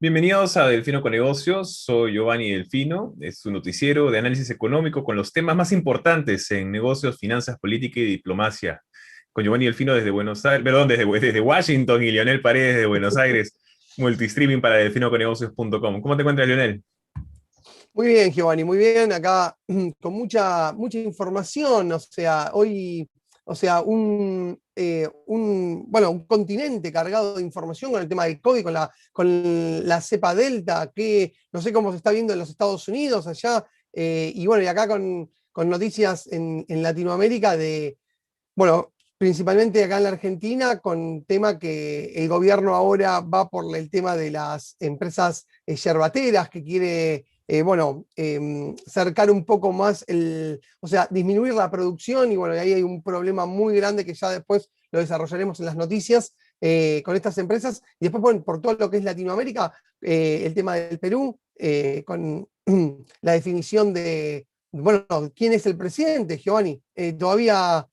Bienvenidos a Delfino con Negocios, soy Giovanni Delfino, es su noticiero de análisis económico con los temas más importantes en negocios, finanzas, política y diplomacia. Con Giovanni Delfino desde Buenos Aires, perdón, desde Washington y Leonel Paredes de Buenos Aires, multistreaming para delfinoconegocios.com. ¿Cómo te encuentras, Leonel? Muy bien, Giovanni, muy bien. Acá con mucha información. O sea, hoy, o sea, bueno, un continente cargado de información con el tema del COVID, con la cepa Delta, que no sé cómo se está viendo en los Estados Unidos, allá, y bueno, y acá con noticias en Latinoamérica bueno, principalmente acá en la Argentina, con tema que el gobierno ahora va por el tema de las empresas yerbateras, que quiere, bueno, cercar un poco más o sea, disminuir la producción, y bueno, ahí hay un problema muy grande que ya después lo desarrollaremos en las noticias con estas empresas. Y después, bueno, por todo lo que es Latinoamérica, el tema del Perú, con la definición de, bueno, quién es el presidente, Giovanni. Todavía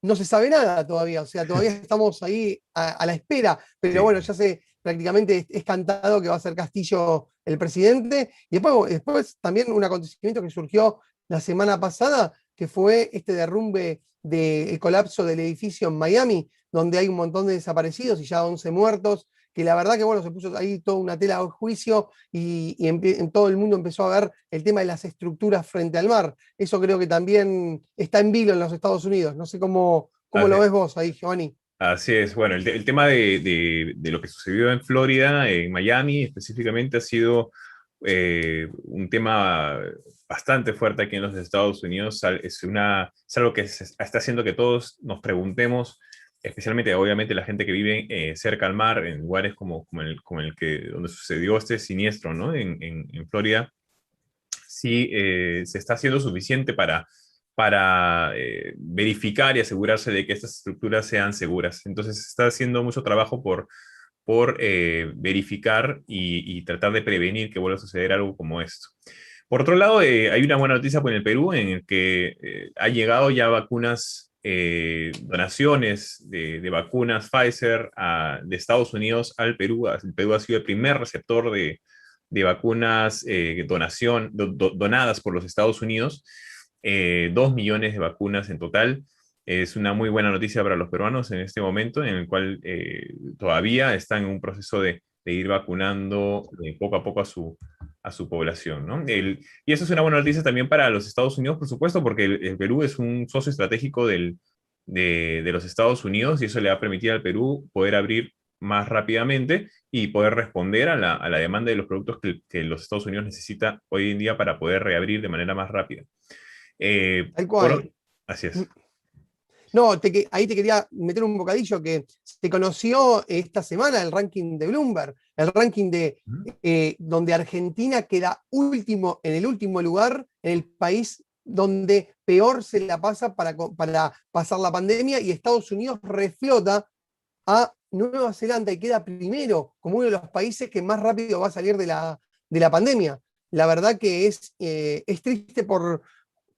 no se sabe nada todavía, o sea, todavía estamos ahí a la espera, pero Sí. bueno, ya sé, prácticamente es cantado que va a ser Castillo el presidente. Y después también un acontecimiento que surgió la semana pasada, que fue este derrumbe del colapso del edificio en Miami, donde hay un montón de desaparecidos y ya 11 muertos, que la verdad que bueno, se puso ahí toda una tela de juicio y en todo el mundo empezó a ver el tema de las estructuras frente al mar. Eso creo que también está en vilo en los Estados Unidos. No sé cómo lo Así, ves vos ahí, Giovanni. así es. Bueno, el tema de lo que sucedió en Florida, en Miami específicamente, ha sido un tema bastante fuerte aquí en los Estados Unidos. Es algo que está haciendo que todos nos preguntemos, especialmente, obviamente, la gente que vive cerca al mar, en lugares donde sucedió este siniestro, ¿no? En Florida, si se está haciendo suficiente para verificar y asegurarse de que estas estructuras sean seguras. Entonces, se está haciendo mucho trabajo por verificar y tratar de prevenir que vuelva a suceder algo como esto. Por otro lado, hay una buena noticia con el Perú en el que ha llegado ya vacunas, donaciones de vacunas Pfizer de Estados Unidos al Perú. El Perú ha sido el primer receptor de vacunas donadas por los Estados Unidos, 2 millones de vacunas en total. Es una muy buena noticia para los peruanos en este momento, en el cual todavía están en un proceso de ir vacunando poco a poco a su población, ¿no? Y eso es una buena noticia también para los Estados Unidos, por supuesto, porque el Perú es un socio estratégico de los Estados Unidos y eso le va a permitir al Perú poder abrir más rápidamente y poder responder a la demanda de los productos que los Estados Unidos necesita hoy en día para poder reabrir de manera más rápida. Eh, Tal por- cual. Así es. No, ahí te quería meter un bocadillo que se conoció esta semana el ranking de Bloomberg, el ranking de Ujú. donde Argentina queda último, en el último lugar, en el país donde peor se la pasa para pasar la pandemia, y Estados Unidos reflota a Nueva Zelanda y queda primero como uno de los países que más rápido va a salir de la pandemia. La verdad que es triste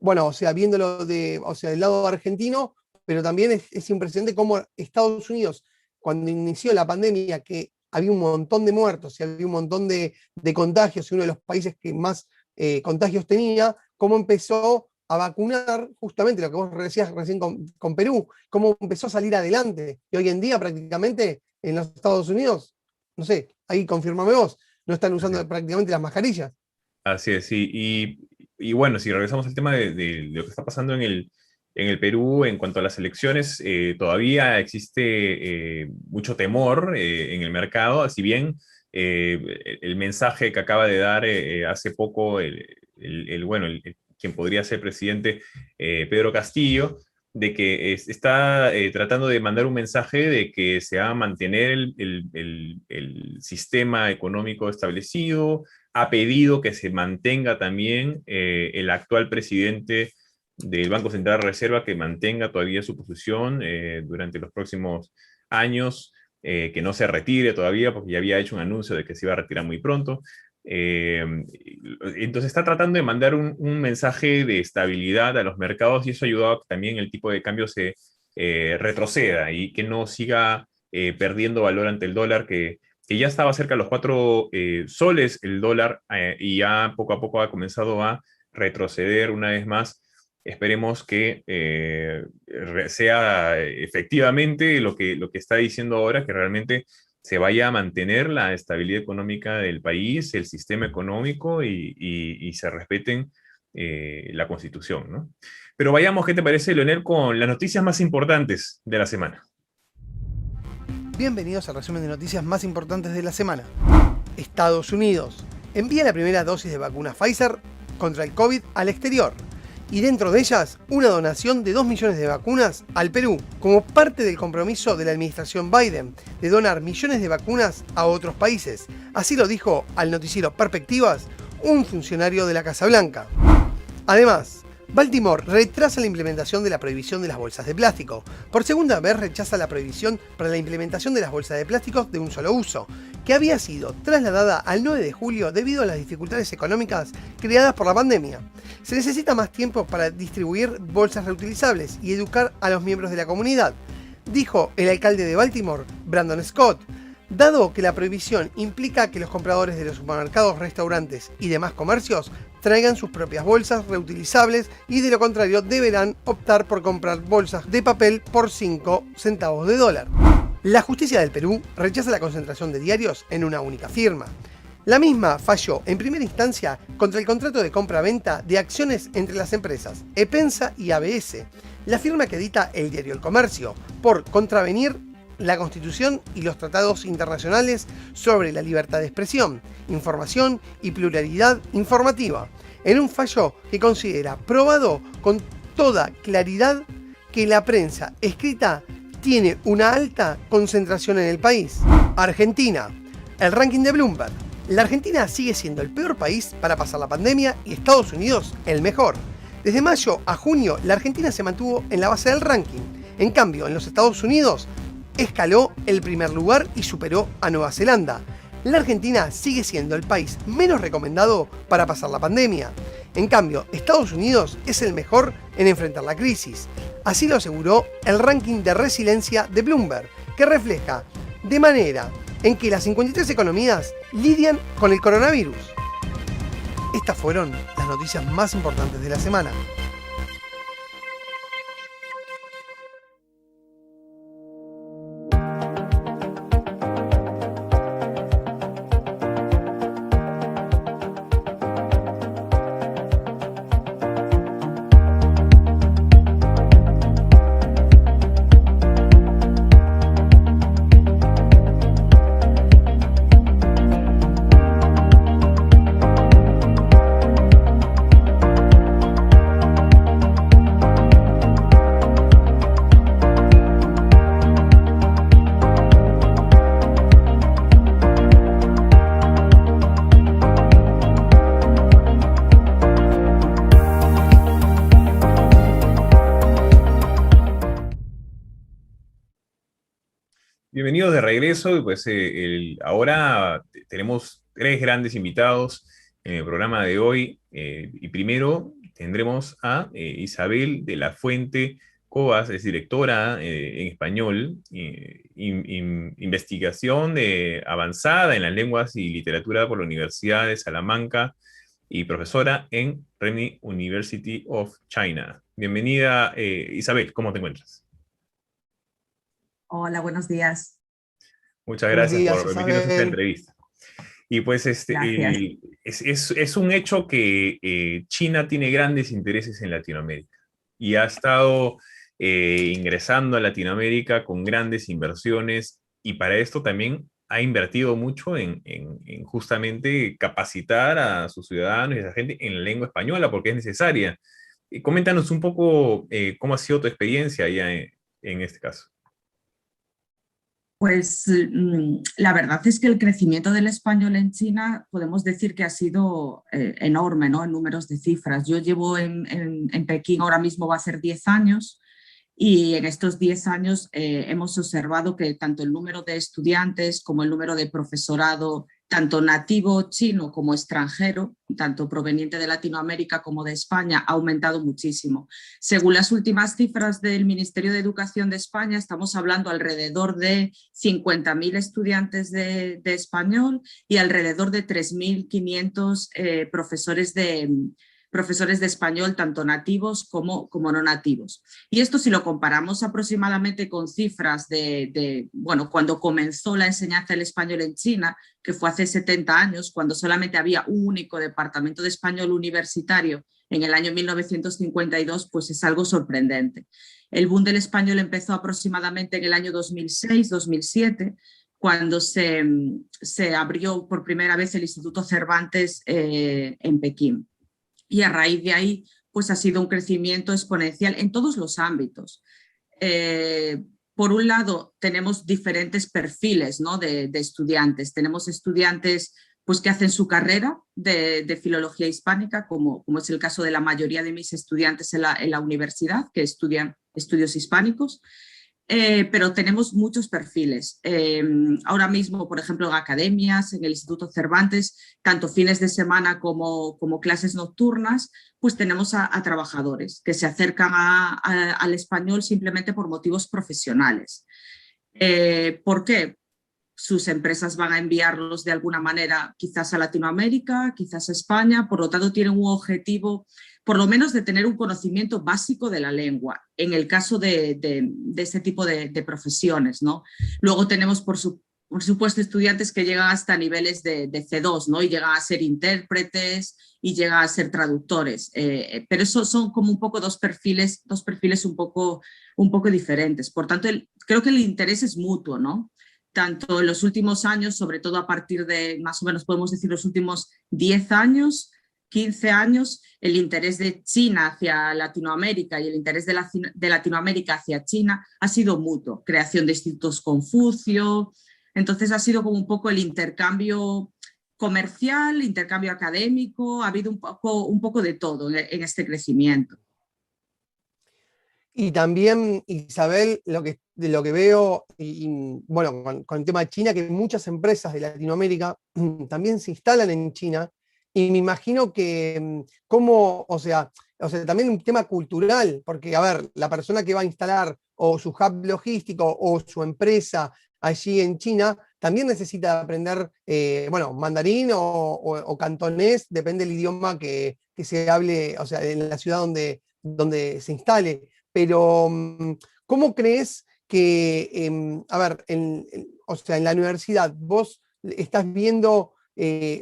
bueno, o sea, viéndolo o sea, del lado argentino, pero también es impresionante cómo Estados Unidos, cuando inició la pandemia, que había un montón de muertos y había un montón de contagios, y uno de los países que más contagios tenía, cómo empezó a vacunar, justamente lo que vos decías recién con Perú, cómo empezó a salir adelante. Y hoy en día prácticamente en los Estados Unidos, no sé, ahí confirmame vos, no están Así usando es. prácticamente las mascarillas. Así es, sí. Y bueno, si regresamos al tema de lo que está pasando en el Perú en cuanto a las elecciones, todavía existe mucho temor en el mercado, si bien el mensaje que acaba de dar hace poco bueno, quien podría ser presidente, Pedro Castillo, de que está tratando de mandar un mensaje de que se va a mantener el sistema económico establecido. Ha pedido que se mantenga también el actual presidente del Banco Central de Reserva, que mantenga todavía su posición durante los próximos años, que no se retire todavía, porque ya había hecho un anuncio de que se iba a retirar muy pronto. Eh, entonces está tratando de mandar un mensaje de estabilidad a los mercados y eso ha ayudado a que también el tipo de cambio se retroceda y que no siga perdiendo valor ante el dólar, que ya estaba cerca de los 4 soles el dólar, y ya poco a poco ha comenzado a retroceder una vez más. Esperemos que sea efectivamente lo que está diciendo ahora, que realmente se vaya a mantener la estabilidad económica del país, el sistema económico y se respeten la Constitución, ¿no? Pero vayamos, ¿qué te parece, Leonel, con las noticias más importantes de la semana? Bienvenidos al resumen de noticias más importantes de la semana. Estados Unidos envía la primera dosis de vacuna Pfizer contra el COVID al exterior, y dentro de ellas una donación de 2 millones de vacunas al Perú, como parte del compromiso de la administración Biden de donar millones de vacunas a otros países. Así lo dijo al noticiero Perspectivas un funcionario de la Casa Blanca. Además, Baltimore retrasa la implementación de la prohibición de las bolsas de plástico. Por segunda vez rechaza la prohibición para la implementación de las bolsas de plástico de un solo uso, que había sido trasladada al 9 de julio debido a las dificultades económicas creadas por la pandemia. Se necesita más tiempo para distribuir bolsas reutilizables y educar a los miembros de la comunidad, dijo el alcalde de Baltimore, Brandon Scott. Dado que la prohibición implica que los compradores de los supermercados, restaurantes y demás comercios traigan sus propias bolsas reutilizables, y de lo contrario deberán optar por comprar bolsas de papel por 5 centavos de dólar. La justicia del Perú rechaza la concentración de diarios en una única firma. La misma falló en primera instancia contra el contrato de compra-venta de acciones entre las empresas Epensa y ABS, la firma que edita el diario El Comercio, por contravenir la Constitución y los tratados internacionales sobre la libertad de expresión, información y pluralidad informativa, en un fallo que considera probado con toda claridad que la prensa escrita tiene una alta concentración en el país. Argentina. El ranking de Bloomberg. La Argentina sigue siendo el peor país para pasar la pandemia y Estados Unidos el mejor. Desde mayo a junio, la Argentina se mantuvo en la base del ranking. En cambio, en los Estados Unidos escaló el primer lugar y superó a Nueva Zelanda. La Argentina sigue siendo el país menos recomendado para pasar la pandemia. En cambio, Estados Unidos es el mejor en enfrentar la crisis. Así lo aseguró el ranking de resiliencia de Bloomberg, que refleja de manera en que las 53 economías lidian con el coronavirus. Estas fueron las noticias más importantes de la semana. Bienvenidos de regreso. Y pues ahora tenemos 3 grandes invitados en el programa de hoy. Y primero tendremos a Isabel de la Fuente Cobas, es directora en español, investigación avanzada en las lenguas y literatura por la Universidad de Salamanca y profesora en Renmin University of China. Bienvenida, Isabel, ¿cómo te encuentras? Hola, buenos días. Muchas Buenos gracias días, por permitirnos esta Isabel. entrevista. Y pues Gracias. es un hecho que China tiene grandes intereses en Latinoamérica y ha estado ingresando a Latinoamérica con grandes inversiones, y para esto también ha invertido mucho en justamente capacitar a sus ciudadanos y a esa gente en la lengua española, porque es necesaria. Coméntanos un poco cómo ha sido tu experiencia allá en este caso. Pues la verdad es que el crecimiento del español en China podemos decir que ha sido enorme, ¿no? En números de cifras. Yo llevo en Pekín, ahora mismo va a ser 10 años, y en estos 10 años hemos observado que tanto el número de estudiantes como el número de profesorado tanto nativo chino como extranjero, tanto proveniente de Latinoamérica como de España, ha aumentado muchísimo. Según las últimas cifras del Ministerio de Educación de España, estamos hablando alrededor de 50.000 estudiantes de español y alrededor de 3.500 profesores de español, tanto nativos como no nativos. Y esto, si lo comparamos aproximadamente con cifras bueno, cuando comenzó la enseñanza del español en China, que fue hace 70 años, cuando solamente había un único departamento de español universitario en el año 1952, pues es algo sorprendente. El boom del español empezó aproximadamente en el año 2006-2007, cuando se abrió por primera vez el Instituto Cervantes en Pekín. Y a raíz de ahí, pues ha sido un crecimiento exponencial en todos los ámbitos. Por un lado, tenemos diferentes perfiles, ¿no?, de estudiantes. Tenemos estudiantes pues, que hacen su carrera de filología hispánica, como es el caso de la mayoría de mis estudiantes en la universidad, que estudian estudios hispánicos. Pero tenemos muchos perfiles. Ahora mismo, por ejemplo, en academias, en el Instituto Cervantes, tanto fines de semana como clases nocturnas, pues tenemos a trabajadores que se acercan al español simplemente por motivos profesionales. ¿Por qué? Sus empresas van a enviarlos de alguna manera quizás a Latinoamérica, quizás a España, por lo tanto tienen un objetivo por lo menos de tener un conocimiento básico de la lengua, en el caso de este tipo de profesiones, ¿no? Luego tenemos, por supuesto, estudiantes que llegan hasta niveles de C2, ¿no? Y llegan a ser intérpretes y llegan a ser traductores, pero esos son como un poco dos perfiles un poco diferentes. Por tanto, creo que el interés es mutuo, ¿no? Tanto en los últimos años, sobre todo a partir de, más o menos podemos decir, los últimos 10 años, 15 años, el interés de China hacia Latinoamérica y el interés de Latinoamérica hacia China ha sido mutuo. Creación de institutos Confucio. Entonces ha sido como un poco el intercambio comercial, intercambio académico, ha habido un poco de todo en este crecimiento. Y también, Isabel, lo que veo, bueno, con el tema de China, que muchas empresas de Latinoamérica también se instalan en China, y me imagino que o sea, también un tema cultural, porque, a ver, la persona que va a instalar o su hub logístico o su empresa allí en China, también necesita aprender, bueno, mandarín o cantonés, depende del idioma que se hable, o sea, en la ciudad donde se instale. Pero, ¿cómo crees que, a ver, o sea, en la universidad vos estás viendo,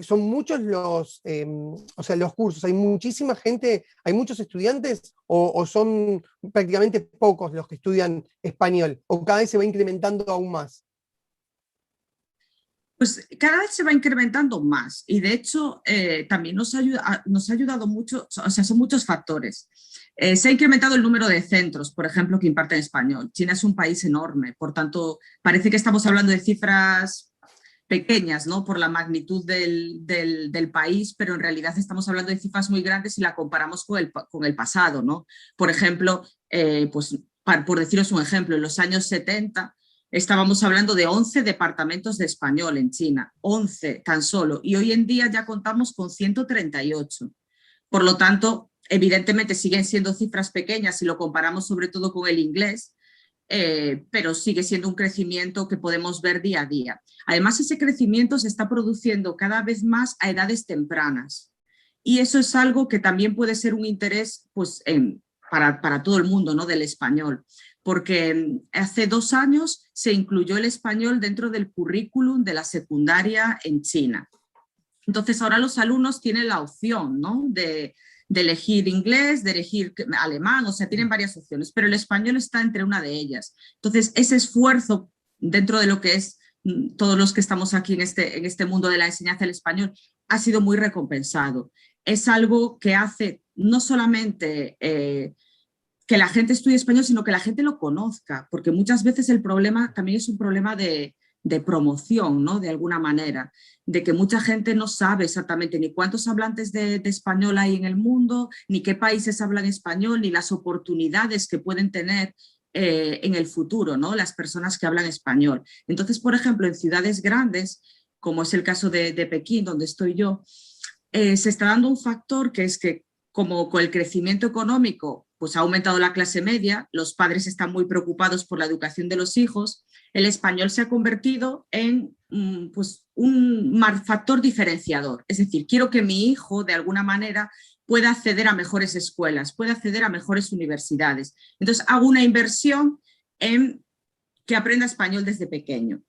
son muchos o sea, los cursos, hay muchísima gente, hay muchos estudiantes, o son prácticamente pocos los que estudian español, o cada vez se va incrementando aún más? Pues cada vez se va incrementando más y de hecho también nos ha ayudado mucho, o sea, son muchos factores. Se ha incrementado el número de centros, por ejemplo, que imparten español. China es un país enorme, por tanto, parece que estamos hablando de cifras pequeñas, ¿no?, por la magnitud del país, pero en realidad estamos hablando de cifras muy grandes si la comparamos con el pasado, ¿no? Por ejemplo, pues, por deciros un ejemplo, en los años 70 estábamos hablando de 11 departamentos de español en China, 11 tan solo, y hoy en día ya contamos con 138. Por lo tanto, evidentemente siguen siendo cifras pequeñas si lo comparamos sobre todo con el inglés, pero sigue siendo un crecimiento que podemos ver día a día. Además, ese crecimiento se está produciendo cada vez más a edades tempranas, y eso es algo que también puede ser un interés, pues, para todo el mundo, ¿no?, del español, porque hace 2 años se incluyó el español dentro del currículum de la secundaria en China. Entonces ahora los alumnos tienen la opción, ¿no?, de elegir inglés, de elegir alemán, o sea, tienen varias opciones, pero el español está entre una de ellas. Entonces ese esfuerzo dentro de lo que es todos los que estamos aquí en este mundo de la enseñanza del español ha sido muy recompensado. Es algo que hace no solamente que la gente estudie español, sino que la gente lo conozca, porque muchas veces el problema también es un problema de promoción, ¿no?, de alguna manera, de que mucha gente no sabe exactamente ni cuántos hablantes de español hay en el mundo, ni qué países hablan español, ni las oportunidades que pueden tener en el futuro, ¿no?, las personas que hablan español. Entonces, por ejemplo, en ciudades grandes, como es el caso de Pekín, donde estoy yo, se está dando un factor que es que como con el crecimiento económico pues ha aumentado la clase media, los padres están muy preocupados por la educación de los hijos, el español se ha convertido en pues, un factor diferenciador. Es decir, quiero que mi hijo de alguna manera pueda acceder a mejores escuelas, pueda acceder a mejores universidades. Entonces hago una inversión en que aprenda español desde pequeño.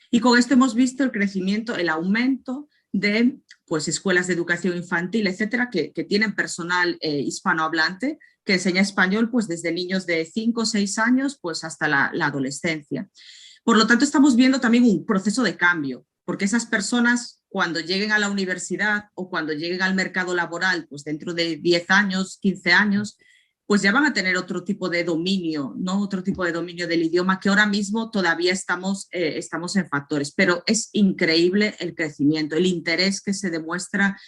Y con esto hemos visto el crecimiento, el aumento de pues, escuelas de educación infantil, etcétera, que tienen personal hispanohablante que enseña español pues, desde niños de 5 o 6 años pues, hasta la adolescencia. Por lo tanto, estamos viendo también un proceso de cambio, porque esas personas cuando lleguen a la universidad o cuando lleguen al mercado laboral, pues dentro de 10 años, 15 años, pues ya van a tener otro tipo de dominio, ¿no? Otro tipo de dominio del idioma que ahora mismo todavía estamos en factores, pero es increíble el crecimiento, el interés que se demuestra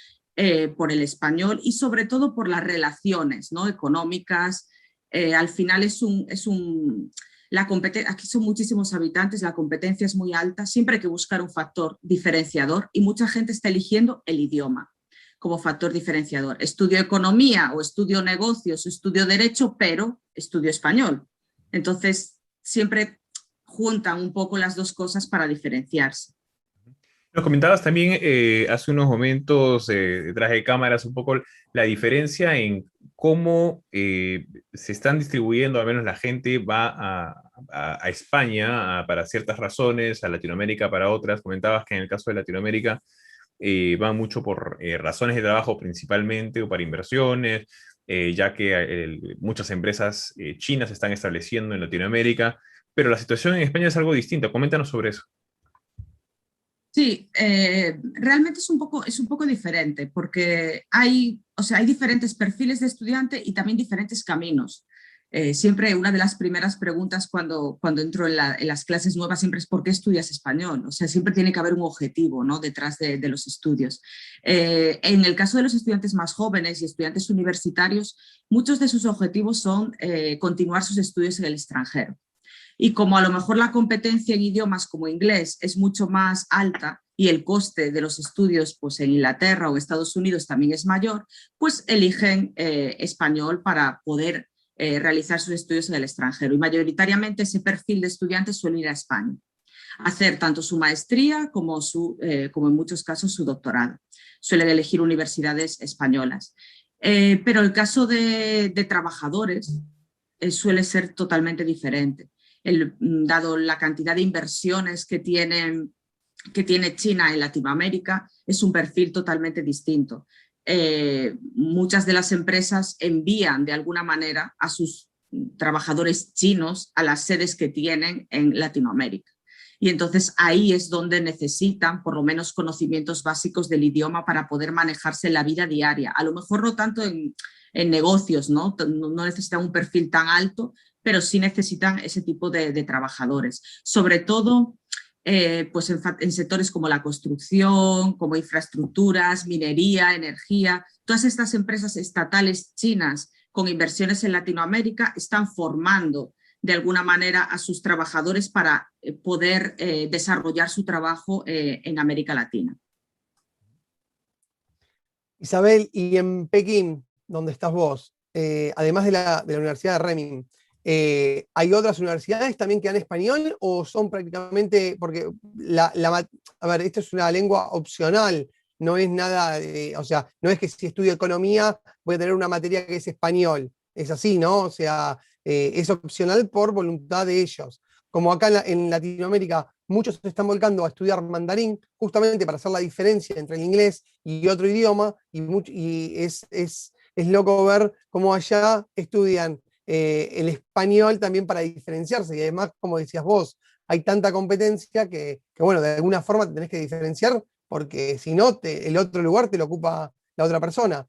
por el español y sobre todo por las relaciones, ¿no? Económicas. Al final aquí son muchísimos habitantes, la competencia es muy alta, siempre hay que buscar un factor diferenciador y mucha gente está eligiendo el idioma como factor diferenciador. Estudio economía o estudio negocios o estudio derecho, pero estudio español. Entonces, siempre juntan un poco las dos cosas para diferenciarse. Nos comentabas también hace unos momentos detrás de cámaras un poco la diferencia en cómo se están distribuyendo, al menos la gente va a España para ciertas razones, a Latinoamérica para otras. Comentabas que en el caso de Latinoamérica va mucho por razones de trabajo principalmente o para inversiones, ya que muchas empresas chinas se están estableciendo en Latinoamérica, pero la situación en España es algo distinta. Coméntanos sobre eso. Sí, realmente es un poco diferente porque hay diferentes perfiles de estudiante y también diferentes caminos. Siempre una de las primeras preguntas cuando entro en las clases nuevas siempre es ¿por qué estudias español? O sea, siempre tiene que haber un objetivo, ¿no? Detrás de los estudios. En el caso de los estudiantes más jóvenes y estudiantes universitarios, muchos de sus objetivos son continuar sus estudios en el extranjero. Y como a lo mejor la competencia en idiomas como inglés es mucho más alta y el coste de los estudios pues en Inglaterra o Estados Unidos también es mayor, pues eligen español para poder realizar sus estudios en el extranjero. Y mayoritariamente ese perfil de estudiantes suele ir a España, hacer tanto su maestría como en muchos casos su doctorado. Suelen elegir universidades españolas. Pero el caso de trabajadores suele ser totalmente diferente. Dado la cantidad de inversiones que tiene China en Latinoamérica, es un perfil totalmente distinto. Muchas de las empresas envían de alguna manera a sus trabajadores chinos a las sedes que tienen en Latinoamérica. Y entonces ahí es donde necesitan por lo menos conocimientos básicos del idioma para poder manejarse en la vida diaria. A lo mejor no tanto en negocios, ¿no? No necesitan un perfil tan alto, pero sí necesitan ese tipo de trabajadores. Sobre todo pues en sectores como la construcción, como infraestructuras, minería, energía. Todas estas empresas estatales chinas con inversiones en Latinoamérica están formando de alguna manera a sus trabajadores para poder desarrollar su trabajo en América Latina. Isabel, y en Pekín, donde estás vos, además de la Universidad de Renmin, ¿hay otras universidades también que dan español o son prácticamente, porque a ver, esto es una lengua opcional, no es nada, o sea, no es que si estudio economía voy a tener una materia que es español, es así, ¿no? O sea, es opcional por voluntad de ellos. Como acá en Latinoamérica muchos se están volcando a estudiar mandarín justamente para hacer la diferencia entre el inglés y otro idioma, y es loco ver cómo allá estudian el español también para diferenciarse, y además, como decías vos, hay tanta competencia que bueno, de alguna forma te tenés que diferenciar, porque si no, el otro lugar te lo ocupa la otra persona.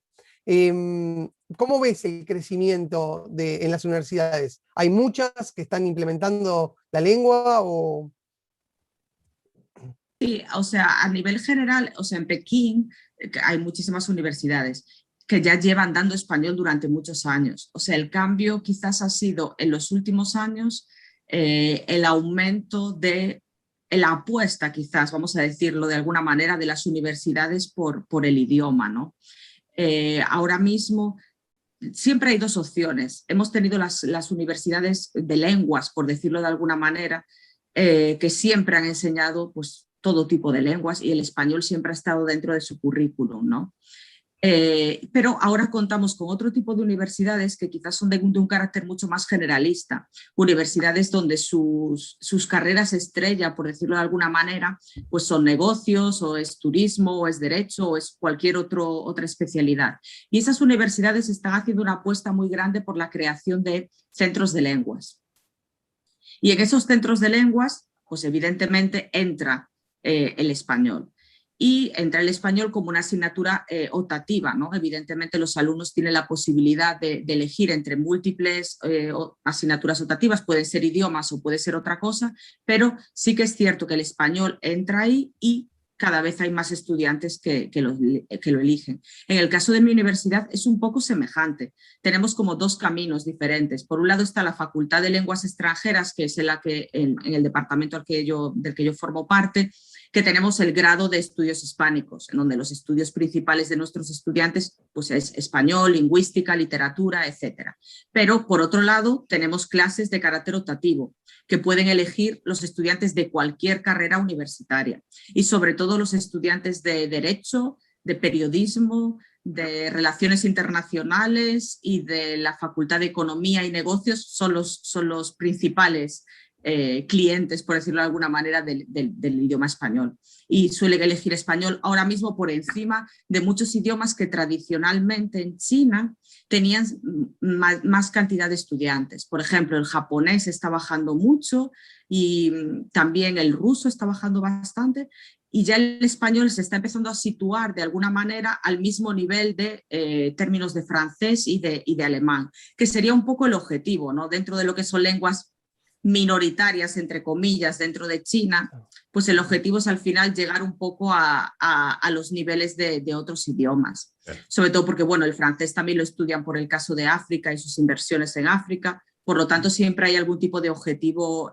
¿Cómo ves el crecimiento en las universidades? ¿Hay muchas que están implementando la lengua o...? Sí, o sea, a nivel general, o sea, en Pekín hay muchísimas universidades que ya llevan dando español durante muchos años. O sea, el cambio quizás ha sido en los últimos años el aumento de la apuesta, quizás, vamos a decirlo de alguna manera, de las universidades por el idioma, ¿no? Ahora mismo siempre hay dos opciones. Hemos tenido las universidades de lenguas, por decirlo de alguna manera, que siempre han enseñado pues, todo tipo de lenguas y el español siempre ha estado dentro de su currículum, ¿no? Pero ahora contamos con otro tipo de universidades que quizás son de un carácter mucho más generalista, universidades donde sus carreras estrella, por decirlo de alguna manera, pues son negocios, o es turismo, o es derecho, o es cualquier otra especialidad. Y esas universidades están haciendo una apuesta muy grande por la creación de centros de lenguas. Y en esos centros de lenguas, pues evidentemente entra el español. Y entra el español como una asignatura optativa, ¿no? Evidentemente los alumnos tienen la posibilidad de elegir entre múltiples asignaturas optativas, pueden ser idiomas o puede ser otra cosa, pero sí que es cierto que el español entra ahí y cada vez hay más estudiantes que lo eligen. En el caso de mi universidad es un poco semejante. Tenemos como dos caminos diferentes. Por un lado está la Facultad de Lenguas Extranjeras, que es en el departamento del que yo formo parte, que tenemos el grado de estudios hispánicos, en donde los estudios principales de nuestros estudiantes pues es español, lingüística, literatura, etc. Pero, por otro lado, tenemos clases de carácter optativo, que pueden elegir los estudiantes de cualquier carrera universitaria, y sobre todo los estudiantes de Derecho, de Periodismo, de Relaciones Internacionales y de la Facultad de Economía y Negocios son los principales clientes, por decirlo de alguna manera, del idioma español. Y suelen elegir español ahora mismo por encima de muchos idiomas que tradicionalmente en China tenían más cantidad de estudiantes. Por ejemplo, el japonés está bajando mucho y también el ruso está bajando bastante, y ya el español se está empezando a situar de alguna manera al mismo nivel de términos de francés y de alemán, que sería un poco el objetivo, ¿no? Dentro de lo que son lenguas minoritarias, entre comillas, dentro de China, pues el objetivo es al final llegar un poco a los niveles de otros idiomas. Sobre todo porque, bueno, el francés también lo estudian por el caso de África y sus inversiones en África, por lo tanto siempre hay algún tipo de objetivo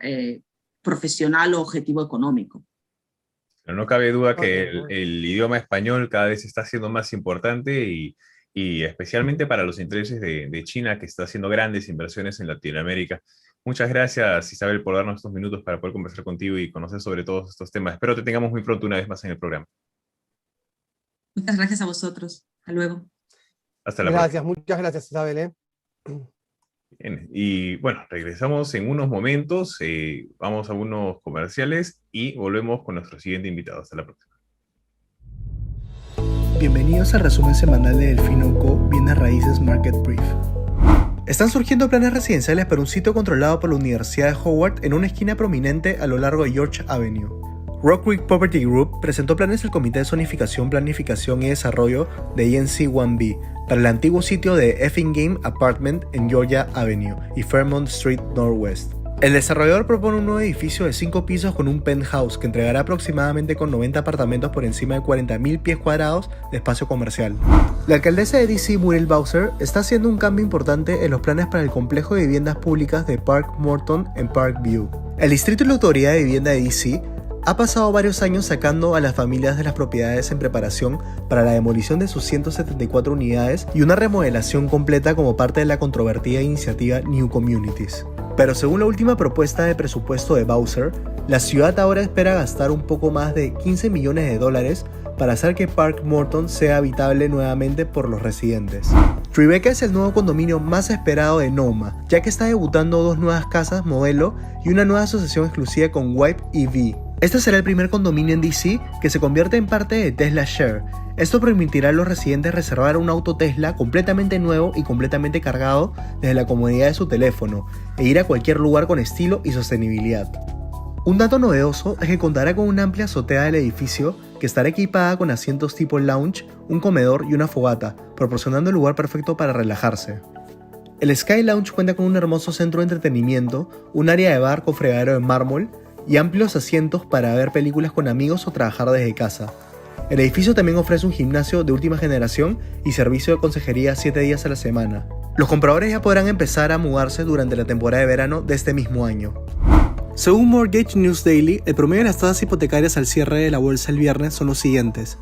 profesional o objetivo económico. Pero no cabe duda que el idioma español cada vez está siendo más importante y especialmente para los intereses de China, que está haciendo grandes inversiones en Latinoamérica. Muchas gracias, Isabel, por darnos estos minutos para poder conversar contigo y conocer sobre todos estos temas. Espero te tengamos muy pronto una vez más en el programa. Muchas gracias a vosotros. Hasta luego. Hasta la próxima. Muchas gracias, Isabel. Bien, y bueno, regresamos en unos momentos, vamos a unos comerciales y volvemos con nuestro siguiente invitado. Hasta la próxima. Bienvenidos al resumen semanal de Delfinoco Bienes Raíces Market Brief. Están surgiendo planes residenciales para un sitio controlado por la Universidad de Howard en una esquina prominente a lo largo de George Avenue. Rock Creek Property Group presentó planes al Comité de Zonificación, Planificación y Desarrollo de ENC1B para el antiguo sitio de Effingham Apartment en Georgia Avenue y Fairmont Street Northwest. El desarrollador propone un nuevo edificio de 5 pisos con un penthouse que entregará aproximadamente con 90 apartamentos por encima de 40.000 pies cuadrados de espacio comercial. La alcaldesa de DC, Muriel Bowser, está haciendo un cambio importante en los planes para el complejo de viviendas públicas de Park Morton en Parkview. El Distrito de la Autoridad de Vivienda de DC ha pasado varios años sacando a las familias de las propiedades en preparación para la demolición de sus 174 unidades y una remodelación completa como parte de la controvertida iniciativa New Communities. Pero según la última propuesta de presupuesto de Bowser, la ciudad ahora espera gastar un poco más de $15 millones para hacer que Park Morton sea habitable nuevamente por los residentes. Tribeca es el nuevo condominio más esperado de NoMa, ya que está debutando 2 nuevas casas modelo y una nueva asociación exclusiva con Wipe EV. Este será el primer condominio en DC que se convierte en parte de Tesla Share. Esto permitirá a los residentes reservar un auto Tesla completamente nuevo y completamente cargado desde la comodidad de su teléfono e ir a cualquier lugar con estilo y sostenibilidad. Un dato novedoso es que contará con una amplia azotea del edificio que estará equipada con asientos tipo lounge, un comedor y una fogata, proporcionando el lugar perfecto para relajarse. El Sky Lounge cuenta con un hermoso centro de entretenimiento, un área de bar con fregadero de mármol y amplios asientos para ver películas con amigos o trabajar desde casa. El edificio también ofrece un gimnasio de última generación y servicio de consejería 7 días a la semana. Los compradores ya podrán empezar a mudarse durante la temporada de verano de este mismo año. Según Mortgage News Daily, el promedio de las tasas hipotecarias al cierre de la bolsa el viernes son los siguientes.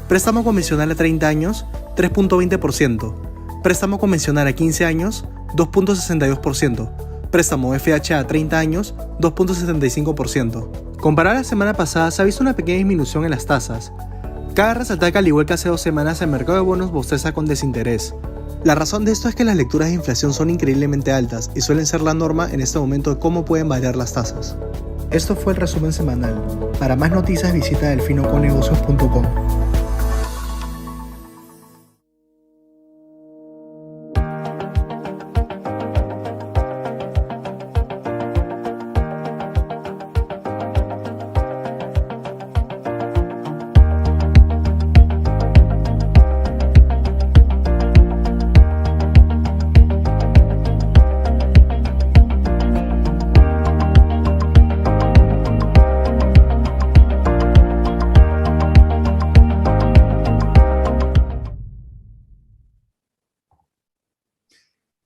Préstamo convencional a 30 años, 3.20%. Préstamo convencional a 15 años, 2.62%. Préstamo FHA a 30 años, 2.75%. Comparado a la semana pasada, se ha visto una pequeña disminución en las tasas. Cabe resaltar que al igual que hace 2 semanas, el mercado de bonos bosteza con desinterés. La razón de esto es que las lecturas de inflación son increíblemente altas y suelen ser la norma en este momento de cómo pueden variar las tasas. Esto fue el resumen semanal. Para más noticias visita delfinoconegocios.com.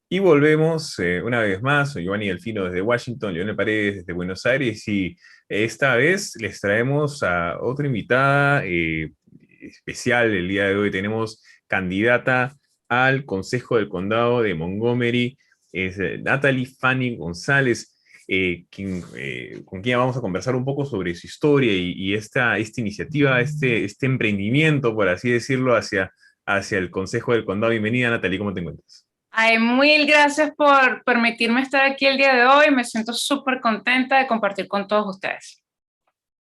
Y volvemos una vez más, soy Giovanni Delfino desde Washington, Leonel Paredes desde Buenos Aires, y esta vez les traemos a otra invitada especial. El día de hoy tenemos candidata al Consejo del Condado de Montgomery, es Natalie Fanning González, con quien vamos a conversar un poco sobre su historia y esta iniciativa, este emprendimiento, por así decirlo, hacia el Consejo del Condado. Bienvenida, Natalie, ¿cómo te encuentras? Ay, mil gracias por permitirme estar aquí el día de hoy. Me siento súper contenta de compartir con todos ustedes.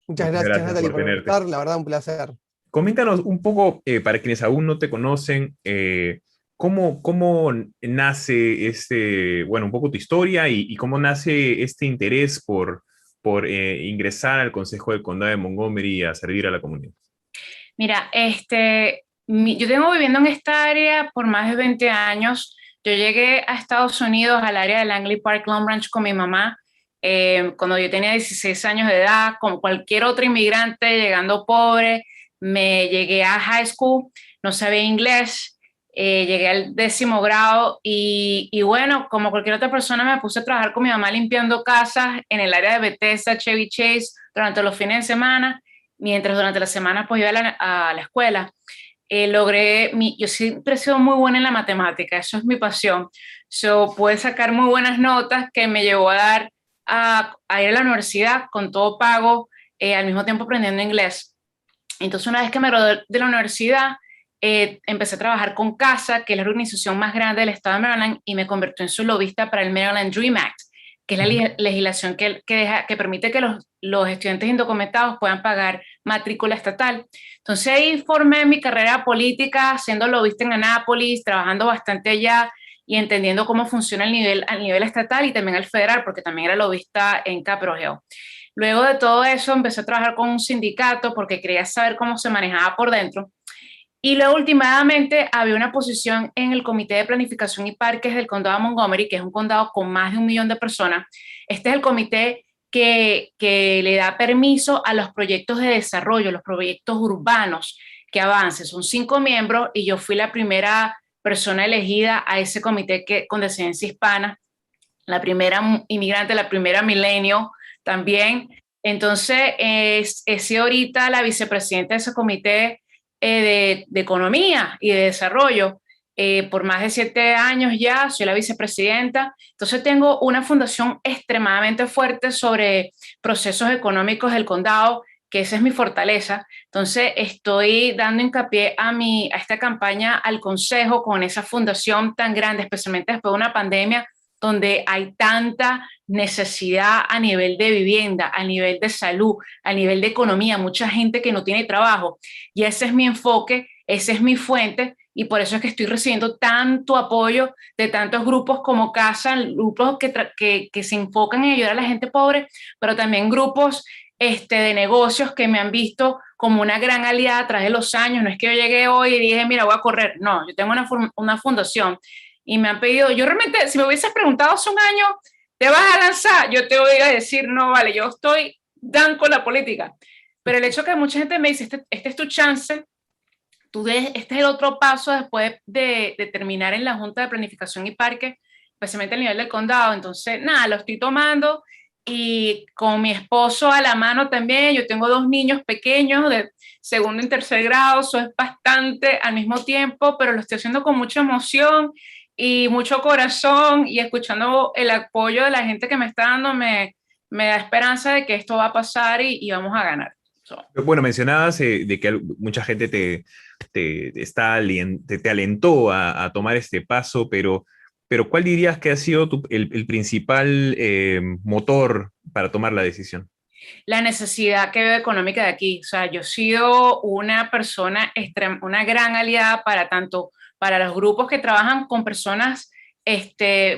Muchas gracias, Natalie, por estar. La verdad, un placer. Coméntanos un poco, para quienes aún no te conocen, cómo nace un poco tu historia y cómo nace este interés por ingresar al Consejo del Condado de Montgomery a servir a la comunidad. Mira, yo tengo viviendo en esta área por más de 20 años. Yo llegué a Estados Unidos, al área de Langley Park, Long Branch, con mi mamá, cuando yo tenía 16 años de edad, como cualquier otro inmigrante, llegando pobre. Me llegué a high school, no sabía inglés, llegué al 10º grado y bueno, como cualquier otra persona, me puse a trabajar con mi mamá limpiando casas en el área de Bethesda, Chevy Chase, durante los fines de semana, mientras durante la semana pues iba a la escuela. Yo siempre he sido muy buena en la matemática, eso es mi pasión. Pude sacar muy buenas notas que me llevó a ir a la universidad con todo pago, al mismo tiempo aprendiendo inglés. Entonces, una vez que me gradué de la universidad, empecé a trabajar con CASA, que es la organización más grande del estado de Maryland, y me convertí en su lobista para el Maryland Dream Act, que es la legislación que permite que los estudiantes indocumentados puedan pagar matrícula estatal. Entonces ahí formé mi carrera política, siendo lobista en Annapolis, trabajando bastante allá y entendiendo cómo funciona al nivel estatal y también al federal, porque también era lobista en Capitol Hill. Luego de todo eso empecé a trabajar con un sindicato porque quería saber cómo se manejaba por dentro. Y luego, últimamente, había una posición en el Comité de Planificación y Parques del Condado de Montgomery, que es un condado con más de 1 millón de personas. Este es el comité que le da permiso a los proyectos de desarrollo, los proyectos urbanos que avancen. Son 5 miembros y yo fui la primera persona elegida a ese comité con descendencia hispana, la primera inmigrante, la primera milenio también. Entonces, he sido ahorita la vicepresidenta de ese comité de economía y de desarrollo por más de 7 años ya, soy la vicepresidenta. Entonces tengo una fundación extremadamente fuerte sobre procesos económicos del condado, que esa es mi fortaleza. Entonces estoy dando hincapié a esta campaña al consejo con esa fundación tan grande, especialmente después de una pandemia donde hay tanta necesidad a nivel de vivienda, a nivel de salud, a nivel de economía, mucha gente que no tiene trabajo. Y ese es mi enfoque, esa es mi fuente, y por eso es que estoy recibiendo tanto apoyo de tantos grupos como CASA, grupos que se enfocan en ayudar a la gente pobre, pero también grupos de negocios que me han visto como una gran aliada a través de los años. No es que yo llegué hoy y dije, mira, voy a correr. No, yo tengo una fundación y me han pedido, yo realmente, si me hubieses preguntado hace un año, ¿te vas a lanzar? Yo te voy a decir, no, vale, yo estoy dan con la política. Pero el hecho que mucha gente me dice, este es tu chance, este es el otro paso después de terminar en la Junta de Planificación y Parques, especialmente a nivel del condado. Entonces, nada, lo estoy tomando y con mi esposo a la mano también. Yo tengo 2 niños pequeños de segundo y tercer grado, eso es bastante al mismo tiempo, pero lo estoy haciendo con mucha emoción y mucho corazón, y escuchando el apoyo de la gente que me está dando me da esperanza de que esto va a pasar y vamos a ganar. So. Bueno, mencionabas de que mucha gente te alentó a tomar este paso, pero ¿cuál dirías que ha sido el principal motor para tomar la decisión? La necesidad que veo económica de aquí. O sea, yo he sido una persona, una gran aliada para los grupos que trabajan con personas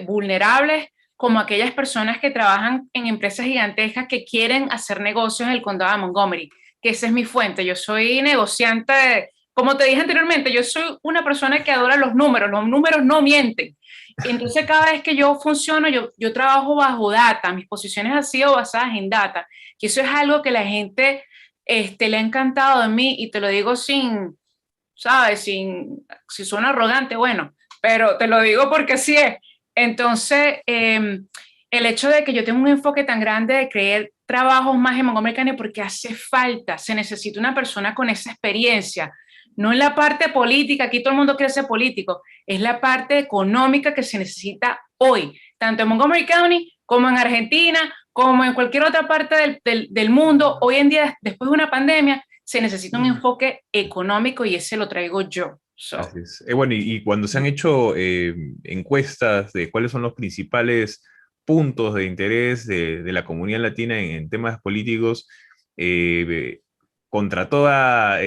vulnerables, como aquellas personas que trabajan en empresas gigantescas que quieren hacer negocios en el condado de Montgomery, que esa es mi fuente. Yo soy negociante, como te dije anteriormente, yo soy una persona que adora los números no mienten. Entonces, cada vez que yo funciono, yo trabajo bajo data, mis posiciones han sido basadas en data, que eso es algo que la gente le ha encantado de mí, y te lo digo ¿sabes? Si suena arrogante, bueno, pero te lo digo porque así es. Entonces, el hecho de que yo tenga un enfoque tan grande de crear trabajos más en Montgomery County, porque hace falta, se necesita una persona con esa experiencia, no en la parte política, aquí todo el mundo quiere ser político, es la parte económica que se necesita hoy, tanto en Montgomery County como en Argentina, como en cualquier otra parte del mundo. Hoy en día, después de una pandemia, se necesita un enfoque económico, y ese lo traigo yo. Así es. Bueno, y cuando se han hecho encuestas de cuáles son los principales puntos de interés de la comunidad latina en temas políticos, contra toda,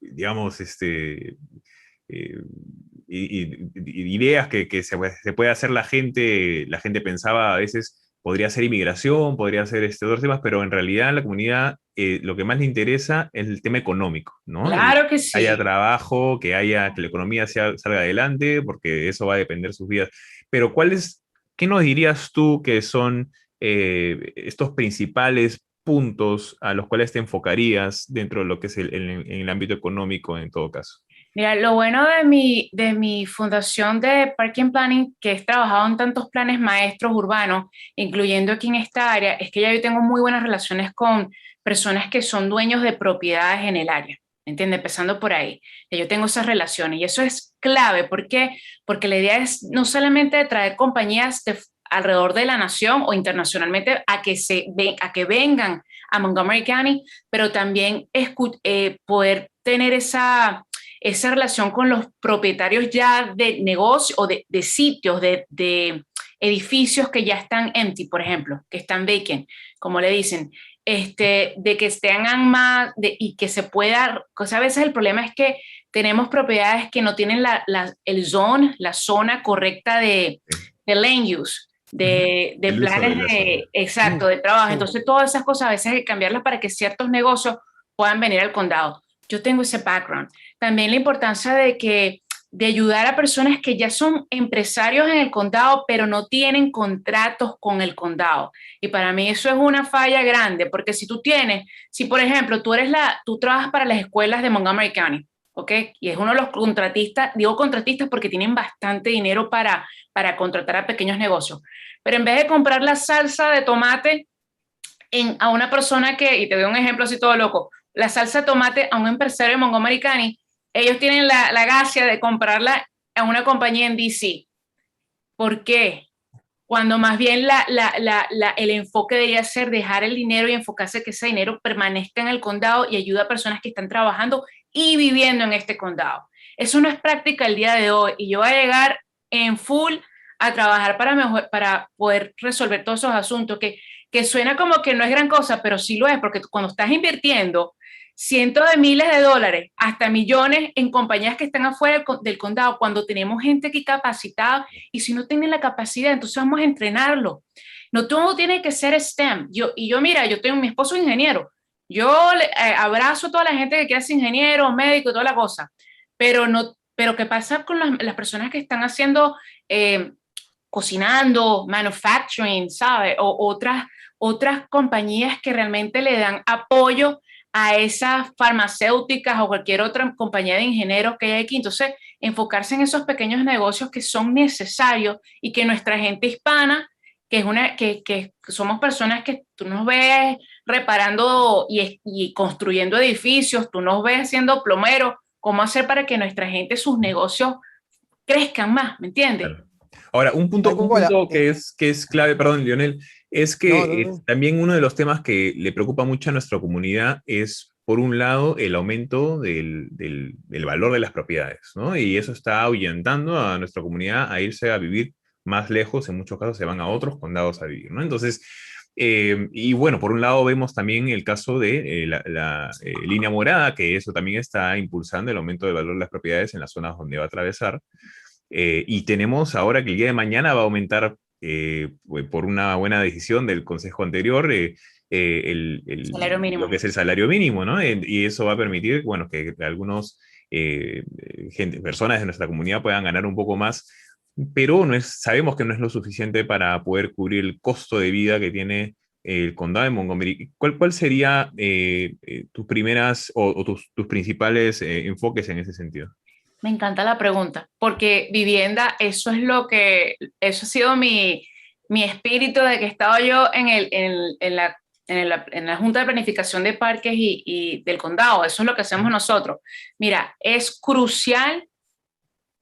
digamos, ideas que se puede hacer la gente pensaba a veces podría ser inmigración, podría ser otros temas, pero en realidad a la comunidad lo que más le interesa es el tema económico, ¿no? Claro que sí. Que haya trabajo, que la economía salga adelante, porque eso va a depender sus vidas. Pero ¿qué nos dirías tú que son estos principales puntos a los cuales te enfocarías dentro de lo que es en el ámbito económico en todo caso? Mira, lo bueno de mi fundación de Parking Planning, que he trabajado en tantos planes maestros urbanos, incluyendo aquí en esta área, es que ya yo tengo muy buenas relaciones con personas que son dueños de propiedades en el área, ¿entiendes? Empezando por ahí. Yo tengo esas relaciones, y eso es clave. ¿Por qué? Porque la idea es no solamente de traer compañías alrededor de la nación o internacionalmente a que vengan a Montgomery County, pero también poder tener esa relación con los propietarios ya de negocios o de sitios, de edificios que ya están empty, por ejemplo, que están vacant, como le dicen, de que tengan más, y que se pueda, a veces el problema es que tenemos propiedades que no tienen la zona correcta de land use, de planes exacto, de trabajo. Entonces, todas esas cosas a veces hay que cambiarlas para que ciertos negocios puedan venir al condado. Yo tengo ese background. También la importancia de ayudar a personas que ya son empresarios en el condado, pero no tienen contratos con el condado. Y para mí eso es una falla grande, porque si por ejemplo, tú trabajas para las escuelas de Montgomery County, ¿ok? Y es uno de los contratistas, digo contratistas porque tienen bastante dinero para contratar a pequeños negocios. Pero en vez de comprar la salsa de tomate a una persona y te doy un ejemplo así todo loco, la salsa de tomate a un empresario de Montgomery County, ellos tienen la gracia de comprarla a una compañía en DC. ¿Por qué? Cuando más bien el enfoque debería ser dejar el dinero y enfocarse que ese dinero permanezca en el condado y ayuda a personas que están trabajando y viviendo en este condado. Eso no es práctica el día de hoy, y yo voy a llegar en full a trabajar para poder resolver todos esos asuntos que suena como que no es gran cosa, pero sí lo es, porque cuando estás invirtiendo cientos de miles de dólares, hasta millones en compañías que están afuera del condado, cuando tenemos gente aquí capacitada, y si no tienen la capacidad, entonces vamos a entrenarlo. No todo tiene que ser STEM. Mira, mi esposo es ingeniero. Yo abrazo a toda la gente que quiere ser ingeniero, médico y toda la cosa, pero ¿qué pasa con las personas que están haciendo, cocinando, manufacturing, ¿sabe? O otras compañías que realmente le dan apoyo a esas farmacéuticas o cualquier otra compañía de ingenieros que hay aquí? Entonces, enfocarse en esos pequeños negocios que son necesarios y que nuestra gente hispana que somos personas que tú nos ves reparando y construyendo edificios, tú nos ves siendo plomeros, ¿cómo hacer para que nuestra gente, sus negocios crezcan más? ¿Me entiendes? Claro. Ahora, un punto que es clave, perdón, Lionel, es que también uno de los temas que le preocupa mucho a nuestra comunidad es, por un lado, el aumento del valor de las propiedades, ¿no? Y eso está ahuyentando a nuestra comunidad a irse a vivir más lejos, en muchos casos se van a otros condados a vivir, ¿no? Entonces, y bueno, por un lado vemos también el caso de la línea morada, que eso también está impulsando el aumento del valor de las propiedades en las zonas donde va a atravesar. Y tenemos ahora que el día de mañana va a aumentar, por una buena decisión del Consejo anterior, Salario mínimo. lo que es el salario mínimo, ¿no? Y eso va a permitir, bueno, que algunos personas de nuestra comunidad puedan ganar un poco más, pero sabemos que no es lo suficiente para poder cubrir el costo de vida que tiene el condado de Montgomery. ¿Cuál sería tus primeras o tus principales enfoques en ese sentido? Me encanta la pregunta, porque vivienda, eso ha sido mi espíritu de que he estado yo en la Junta de Planificación de Parques y del condado. Eso es lo que hacemos nosotros. Mira, es crucial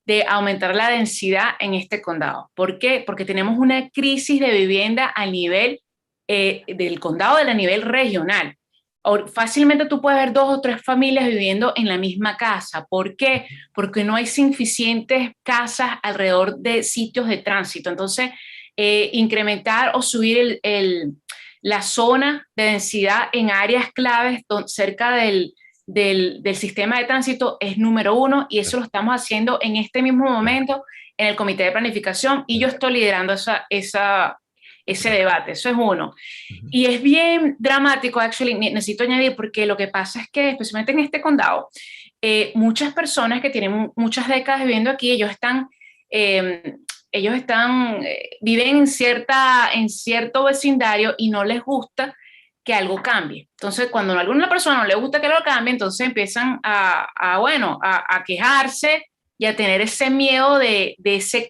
de aumentar la densidad en este condado. ¿Por qué? Porque tenemos una crisis de vivienda a nivel del condado, a nivel regional. Fácilmente tú puedes ver 2 o 3 familias viviendo en la misma casa. ¿Por qué? Porque no hay suficientes casas alrededor de sitios de tránsito. Entonces, incrementar o subir la zona de densidad en áreas claves cerca del sistema de tránsito es número 1, y eso lo estamos haciendo en este mismo momento en el Comité de Planificación, y yo estoy liderando ese debate. Eso es uno. Y es bien dramático, necesito añadir, porque lo que pasa es que, especialmente en este condado, muchas personas que tienen muchas décadas viviendo aquí, viven en cierto vecindario y no les gusta que algo cambie. Entonces, cuando a alguna persona no le gusta que algo cambie, entonces empiezan a quejarse y a tener ese miedo de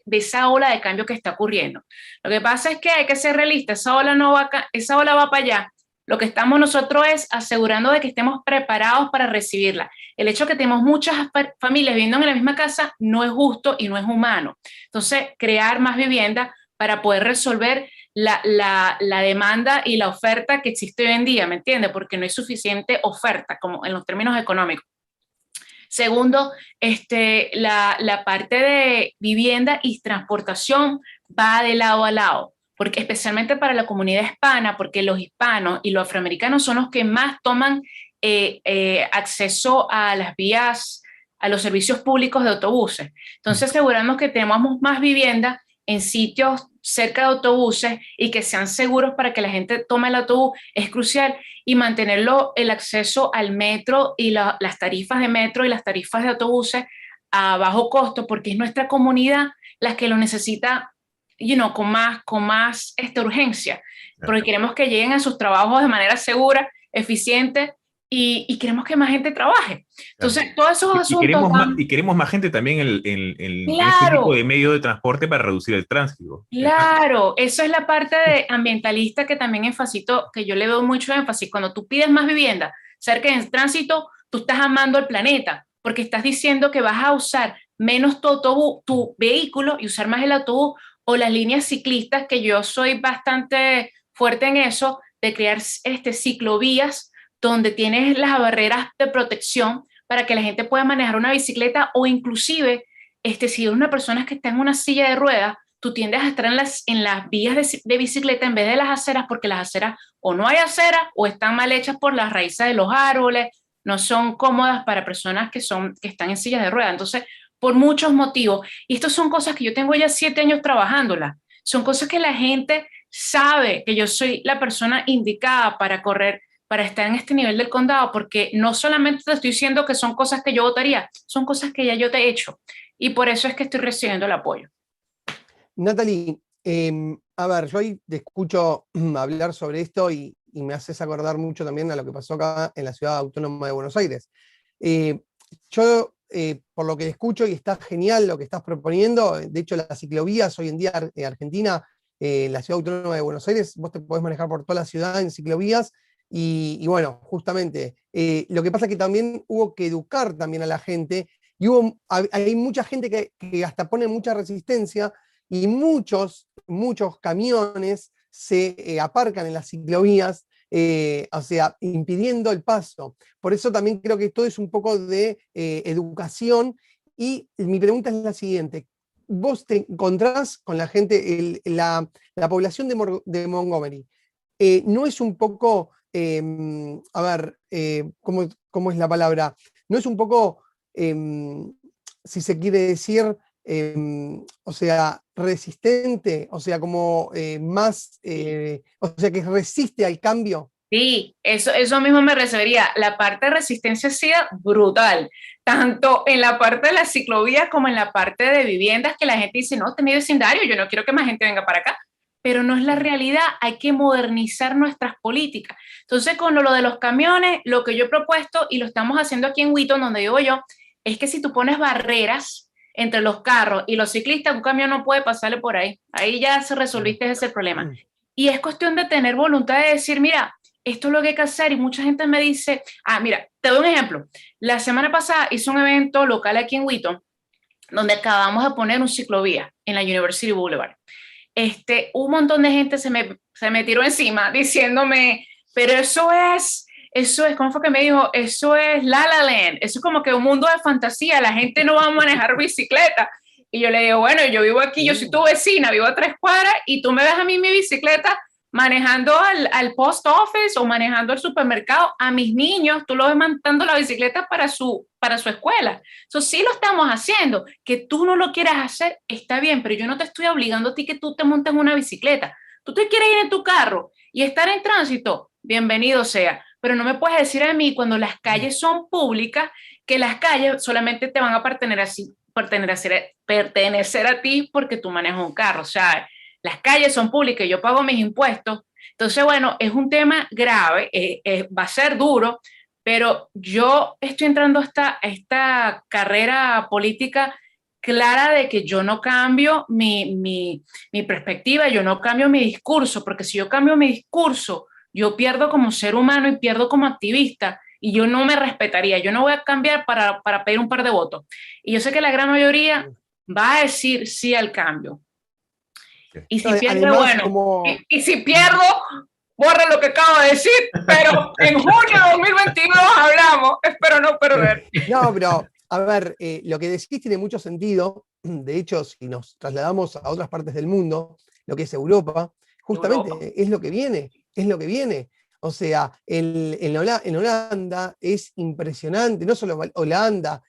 esa ola de cambio que está ocurriendo. Lo que pasa es que hay que ser realistas, esa ola va para allá. Lo que estamos nosotros es asegurando de que estemos preparados para recibirla. El hecho de que tenemos muchas familias viviendo en la misma casa no es justo y no es humano. Entonces, crear más vivienda para poder resolver la demanda y la oferta que existe hoy en día, ¿me entiendes? Porque no hay suficiente oferta, como en los términos económicos. Segundo, la parte de vivienda y transportación va de lado a lado, porque especialmente para la comunidad hispana, porque los hispanos y los afroamericanos son los que más toman acceso a las vías, a los servicios públicos de autobuses. Entonces, aseguramos que tenemos más vivienda en sitios cerca de autobuses y que sean seguros para que la gente tome el autobús es crucial, y mantenerlo, el acceso al metro y las tarifas de metro y las tarifas de autobuses a bajo costo, porque es nuestra comunidad la que lo necesita, con más urgencia, porque queremos que lleguen a sus trabajos de manera segura, eficiente, y queremos que más gente trabaje. Entonces, todos esos asuntos... Queremos más gente también en ¡Claro! este tipo de medio de transporte para reducir el tránsito. Claro, eso es la parte ambientalista que también enfatizo, que yo le doy mucho énfasis. Cuando tú pides más vivienda cerca del tránsito, tú estás amando el planeta, porque estás diciendo que vas a usar menos tu vehículo y usar más el autobús o las líneas ciclistas, que yo soy bastante fuerte en eso, de crear ciclovías donde tienes las barreras de protección para que la gente pueda manejar una bicicleta, o inclusive, si eres una persona que está en una silla de ruedas, tú tiendes a estar en las vías de bicicleta en vez de las aceras, porque las aceras o no hay aceras o están mal hechas por las raíces de los árboles, no son cómodas para personas que están en sillas de ruedas. Entonces, por muchos motivos, y estas son cosas que yo tengo ya 7 años trabajándolas, son cosas que la gente sabe que yo soy la persona indicada para estar en este nivel del condado, porque no solamente te estoy diciendo que son cosas que yo votaría, son cosas que ya yo te he hecho, y por eso es que estoy recibiendo el apoyo. Natalie, a ver, yo hoy te escucho hablar sobre esto y me haces acordar mucho también a lo que pasó acá en la Ciudad Autónoma de Buenos Aires. Yo, por lo que escucho, y está genial lo que estás proponiendo, de hecho las ciclovías hoy en día en Argentina la Ciudad Autónoma de Buenos Aires, vos te podés manejar por toda la ciudad en ciclovías, y bueno, justamente, lo que pasa es que también hubo que educar también a la gente, y hay mucha gente que hasta pone mucha resistencia, y muchos camiones se aparcan en las ciclovías, o sea, impidiendo el paso. Por eso también creo que todo es un poco de educación, y mi pregunta es la siguiente. Vos te encontrás con la gente, la población de Montgomery, ¿no es un poco, a ver, ¿cómo es la palabra? ¿No es un poco, si se quiere decir, o sea, resistente, o sea, como más, o sea, que resiste al cambio? Sí, eso mismo me refería. La parte de resistencia ha sido brutal, tanto en la parte de las ciclovías como en la parte de viviendas, que la gente dice, no, este es mi vecindario, yo no quiero que más gente venga para acá, pero no es la realidad, hay que modernizar nuestras políticas. Entonces, con lo de los camiones, lo que yo he propuesto, y lo estamos haciendo aquí en Wheaton, donde vivo yo, es que si tú pones barreras entre los carros y los ciclistas, un camión no puede pasarle por ahí ya se resolviste ese problema. Y es cuestión de tener voluntad de decir, mira, esto es lo que hay que hacer, y mucha gente me dice, mira, te doy un ejemplo. La semana pasada hice un evento local aquí en Wheaton, donde acabamos de poner un ciclovía en la University Boulevard. Un montón de gente se me tiró encima diciéndome, pero eso es, ¿cómo fue que me dijo? Eso es La La Land, eso es como que un mundo de fantasía, la gente no va a manejar bicicleta. Y yo le digo, bueno, yo vivo aquí, yo soy tu vecina, vivo a 3 cuadras, y tú me ves a mí mi bicicleta manejando al post office o manejando al supermercado, a mis niños, tú los ves montando la bicicleta para su escuela. Eso sí lo estamos haciendo. Que tú no lo quieras hacer, está bien, pero yo no te estoy obligando a ti que tú te montes una bicicleta. Tú te quieres ir en tu carro y estar en tránsito, bienvenido sea. Pero no me puedes decir a mí, cuando las calles son públicas, que las calles solamente te van a pertenecer a ti porque tú manejas un carro. O sea, las calles son públicas, yo pago mis impuestos. Entonces, bueno, es un tema grave, va a ser duro, pero yo estoy entrando a esta carrera política clara de que yo no cambio mi perspectiva, yo no cambio mi discurso, porque si yo cambio mi discurso, yo pierdo como ser humano y pierdo como activista, y yo no me respetaría, yo no voy a cambiar para pedir un par de votos. Y yo sé que la gran mayoría va a decir sí al cambio. Y si pierdo, además, bueno, y si pierdo, borra lo que acabo de decir, pero en junio de 2022 hablamos, espero no perder. No, pero, a ver, lo que decís tiene mucho sentido. De hecho, si nos trasladamos a otras partes del mundo, lo que es Europa, justamente es lo que viene, O sea, en Holanda es impresionante, no solo Holanda,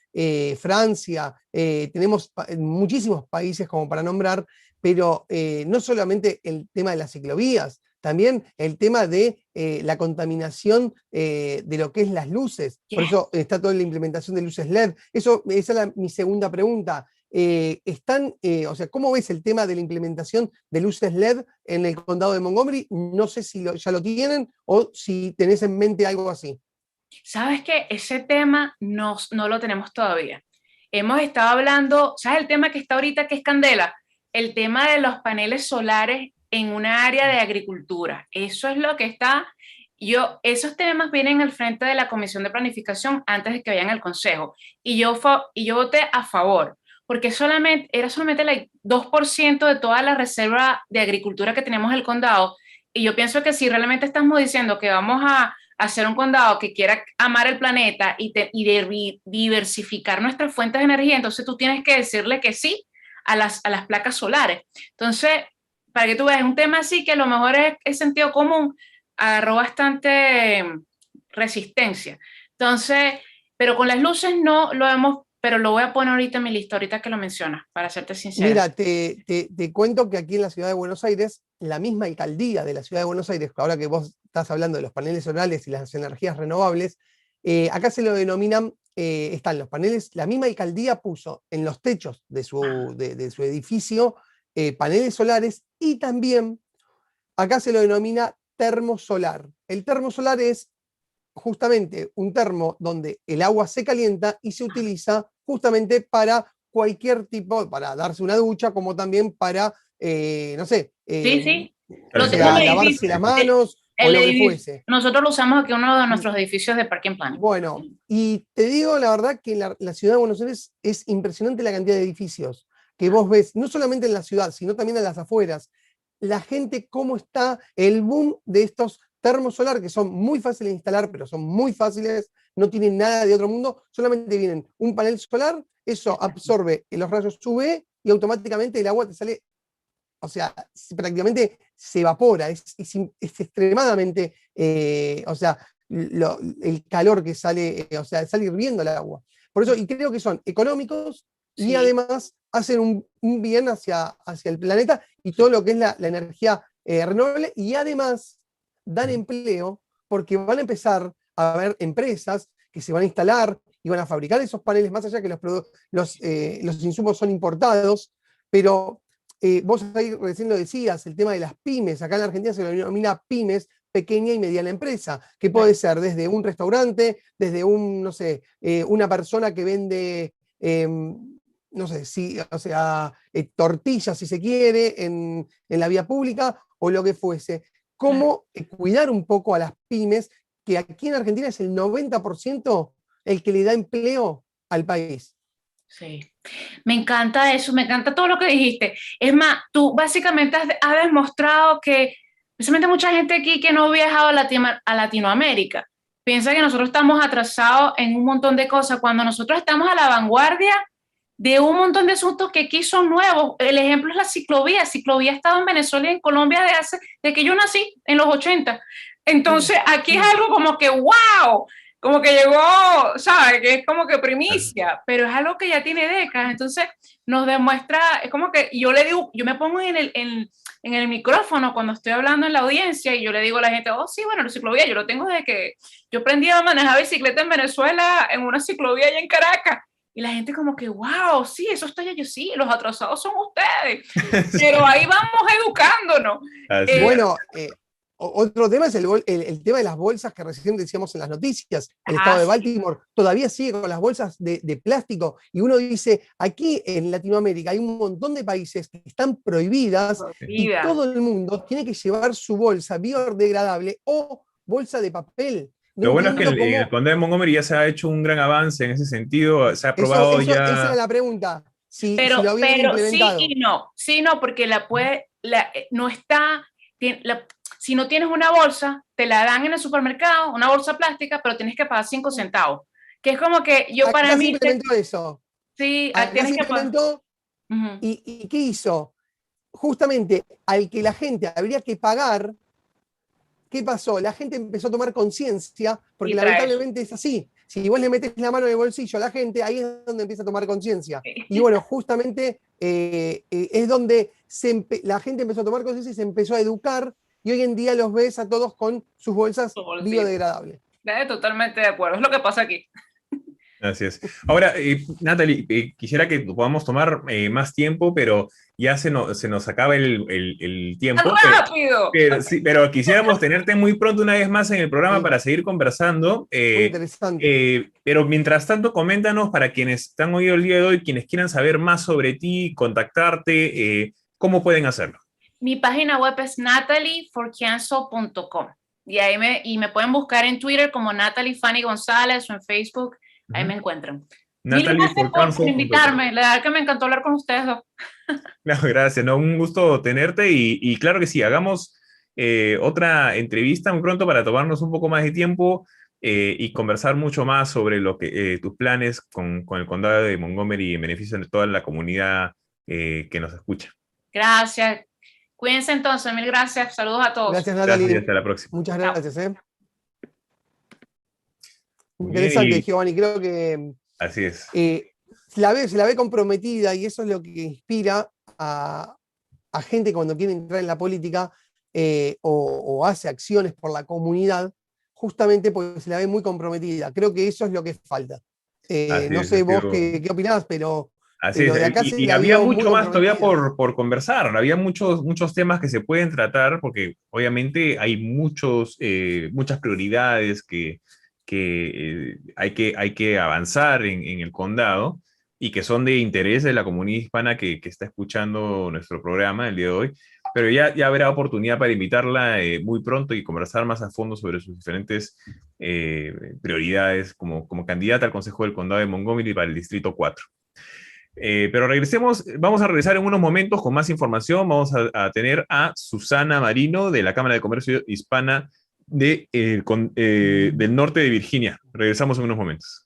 Francia, tenemos muchísimos países como para nombrar, pero no solamente el tema de las ciclovías, también el tema de la contaminación de lo que es las luces. Por eso está toda la implementación de luces LED. Esa es mi segunda pregunta. O sea, ¿cómo ves el tema de la implementación de luces LED en el condado de Montgomery? No sé si ya lo tienen o si tenés en mente algo así. Sabes que ese tema no lo tenemos todavía. Hemos estado hablando, ¿sabes el tema que está ahorita que es candela? El tema de los paneles solares en una área de agricultura. Eso es lo que está. Esos temas vienen al frente de la Comisión de Planificación antes de que vayan al Consejo. Y yo voté a favor, porque era solamente el 2% de toda la reserva de agricultura que tenemos en el condado. Y yo pienso que si realmente estamos diciendo que vamos a hacer un condado que quiera amar el planeta y diversificar nuestras fuentes de energía, entonces tú tienes que decirle que sí a las placas solares. Entonces, para que tú veas, un tema así que a lo mejor es sentido común, agarró bastante resistencia. Entonces, pero con las luces no lo hemos, pero lo voy a poner ahorita en mi lista, ahorita que lo mencionas, para serte sincera. Mira, te cuento que aquí en la ciudad de Buenos Aires, la misma alcaldía de la ciudad de Buenos Aires, ahora que vos estás hablando de los paneles solares y las energías renovables, acá se lo denominan, están los paneles, la misma alcaldía puso en los techos de su edificio paneles solares, y también acá se lo denomina termosolar. El termosolar es justamente un termo donde el agua se calienta y se utiliza justamente para cualquier tipo, para darse una ducha, como también para no sé, Sí. Lo o tengo sea, en el lavarse edificio. las manos o El lo que edificio. fuese. Nosotros lo usamos aquí en uno de nuestros edificios de Parque en Plan. Bueno, y te digo la verdad que la ciudad de Buenos Aires es impresionante la cantidad de edificios que vos ves, no solamente en la ciudad, sino también en las afueras. La gente, cómo está el boom de estos termos solar, que son muy fáciles de instalar, pero son muy fáciles, no tienen nada de otro mundo, solamente vienen un panel solar, eso absorbe los rayos UV y automáticamente el agua te sale, o sea, prácticamente se evapora, es extremadamente, o sea, el calor que sale, o sea, sale hirviendo el agua. Por eso, y creo que son económicos y Sí. además hacen un bien hacia el planeta y todo lo que es la energía renovable, y además dan empleo porque van a empezar a haber empresas que se van a instalar y van a fabricar esos paneles, más allá que los insumos son importados, pero vos ahí recién lo decías, el tema de las pymes, acá en la Argentina se lo denomina pymes, pequeña y mediana empresa, que puede ser desde un restaurante, desde no sé, una persona que vende, no sé, o sea, tortillas si se quiere, en la vía pública o lo que fuese. Cómo cuidar un poco a las pymes, que aquí en Argentina es el 90% el que le da empleo al país. Sí, me encanta eso, me encanta todo lo que dijiste. Es más, tú básicamente has demostrado que, especialmente mucha gente aquí que no ha viajado a Latinoamérica, piensa que nosotros estamos atrasados en un montón de cosas, cuando nosotros estamos a la vanguardia de un montón de asuntos que aquí son nuevos. El ejemplo es la ciclovía. Ciclovía ha estado en Venezuela y en Colombia desde que yo nací, en los 80. Entonces, aquí es algo como que, wow, como que llegó, ¿sabes? Que es como que primicia, pero es algo que ya tiene décadas. Entonces, nos demuestra, es como que yo le digo, yo me pongo en el micrófono cuando estoy hablando en la audiencia y yo le digo a la gente, oh, sí, bueno, la ciclovía, yo lo tengo desde que yo aprendí a manejar bicicleta en Venezuela, en una ciclovía allá en Caracas. Y la gente como que, wow, sí, eso está ya, yo sí, los atrasados son ustedes. Pero ahí vamos educándonos. Bueno, otro tema es el tema de las bolsas que recién decíamos en las noticias. El estado de Baltimore todavía sigue con las bolsas de plástico, y uno dice, aquí en Latinoamérica hay un montón de países que están prohibidas y todo el mundo tiene que llevar su bolsa biodegradable o bolsa de papel. No Lo bueno es que entiendo en el condado de Montgomery ya se ha hecho un gran avance en ese sentido, se ha aprobado ya... Esa era la pregunta, si lo habían Pero implementado. sí y no, porque no está, si no tienes una bolsa, te la dan en el supermercado, una bolsa plástica, pero tienes que pagar 5 centavos. Que es como que yo Acá para se mí... implementó eso. Sí, Acá tienes se que pagar. implementó, ¿y qué hizo? Justamente al que la gente habría que pagar, ¿qué pasó? La gente empezó a tomar conciencia, porque lamentablemente es así. Si vos le metes la mano en el bolsillo a la gente, ahí es donde empieza a tomar conciencia. Y bueno, justamente es donde la gente empezó a tomar conciencia y se empezó a educar, y hoy en día los ves a todos con sus bolsas biodegradables. Totalmente de acuerdo, es lo que pasa aquí. Así es. Ahora, Natalie, quisiera que podamos tomar más tiempo, pero ya se nos acaba el tiempo. ¡Rápido! Pero quisiéramos tenerte muy pronto una vez más en el programa para seguir conversando. Muy interesante. Pero mientras tanto, coméntanos para quienes están hoy el día de hoy, quienes quieran saber más sobre ti, contactarte, ¿cómo pueden hacerlo? Mi página web es natalieforcancel.com y ahí me pueden buscar en Twitter como Natalie Fanny González o en Facebook. Ahí me encuentran. Mil gracias por invitarme. La verdad que me encantó hablar con ustedes dos. No, gracias, no, un gusto tenerte y claro que sí, hagamos otra entrevista muy pronto para tomarnos un poco más de tiempo y conversar mucho más sobre tus planes con el condado de Montgomery en beneficio de toda la comunidad que nos escucha. Gracias. Cuídense entonces, mil gracias. Saludos a todos. Gracias, Natalie. Gracias, hasta la próxima. Muchas gracias. Interesante, Giovanni, creo que así es. se la ve comprometida, y eso es lo que inspira a gente cuando quiere entrar en la política o hace acciones por la comunidad, justamente porque se la ve muy comprometida. Creo que eso es lo que falta. No sé vos qué opinás, pero... Así es. De acá y había mucho más todavía por conversar, había muchos temas que se pueden tratar, porque obviamente hay muchas prioridades que hay que avanzar en el condado, y que son de interés de la comunidad hispana que está escuchando nuestro programa el día de hoy, pero ya habrá oportunidad para invitarla muy pronto y conversar más a fondo sobre sus diferentes prioridades como candidata al Consejo del Condado de Montgomery para el Distrito 4. Pero regresemos, vamos a regresar en unos momentos con más información. Vamos a tener a Susana Marino de la Cámara de Comercio Hispana del norte de Virginia. Regresamos en unos momentos.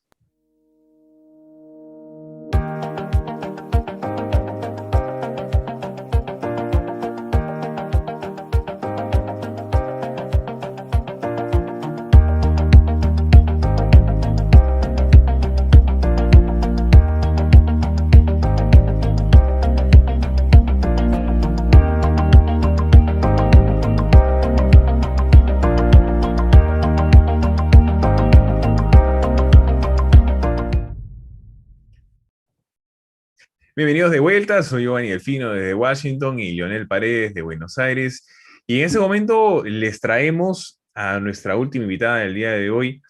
Bienvenidos de vuelta, soy Giovanni Delfino desde Washington y Lionel Paredes de Buenos Aires. Y en ese momento les traemos a nuestra última invitada del día de hoy,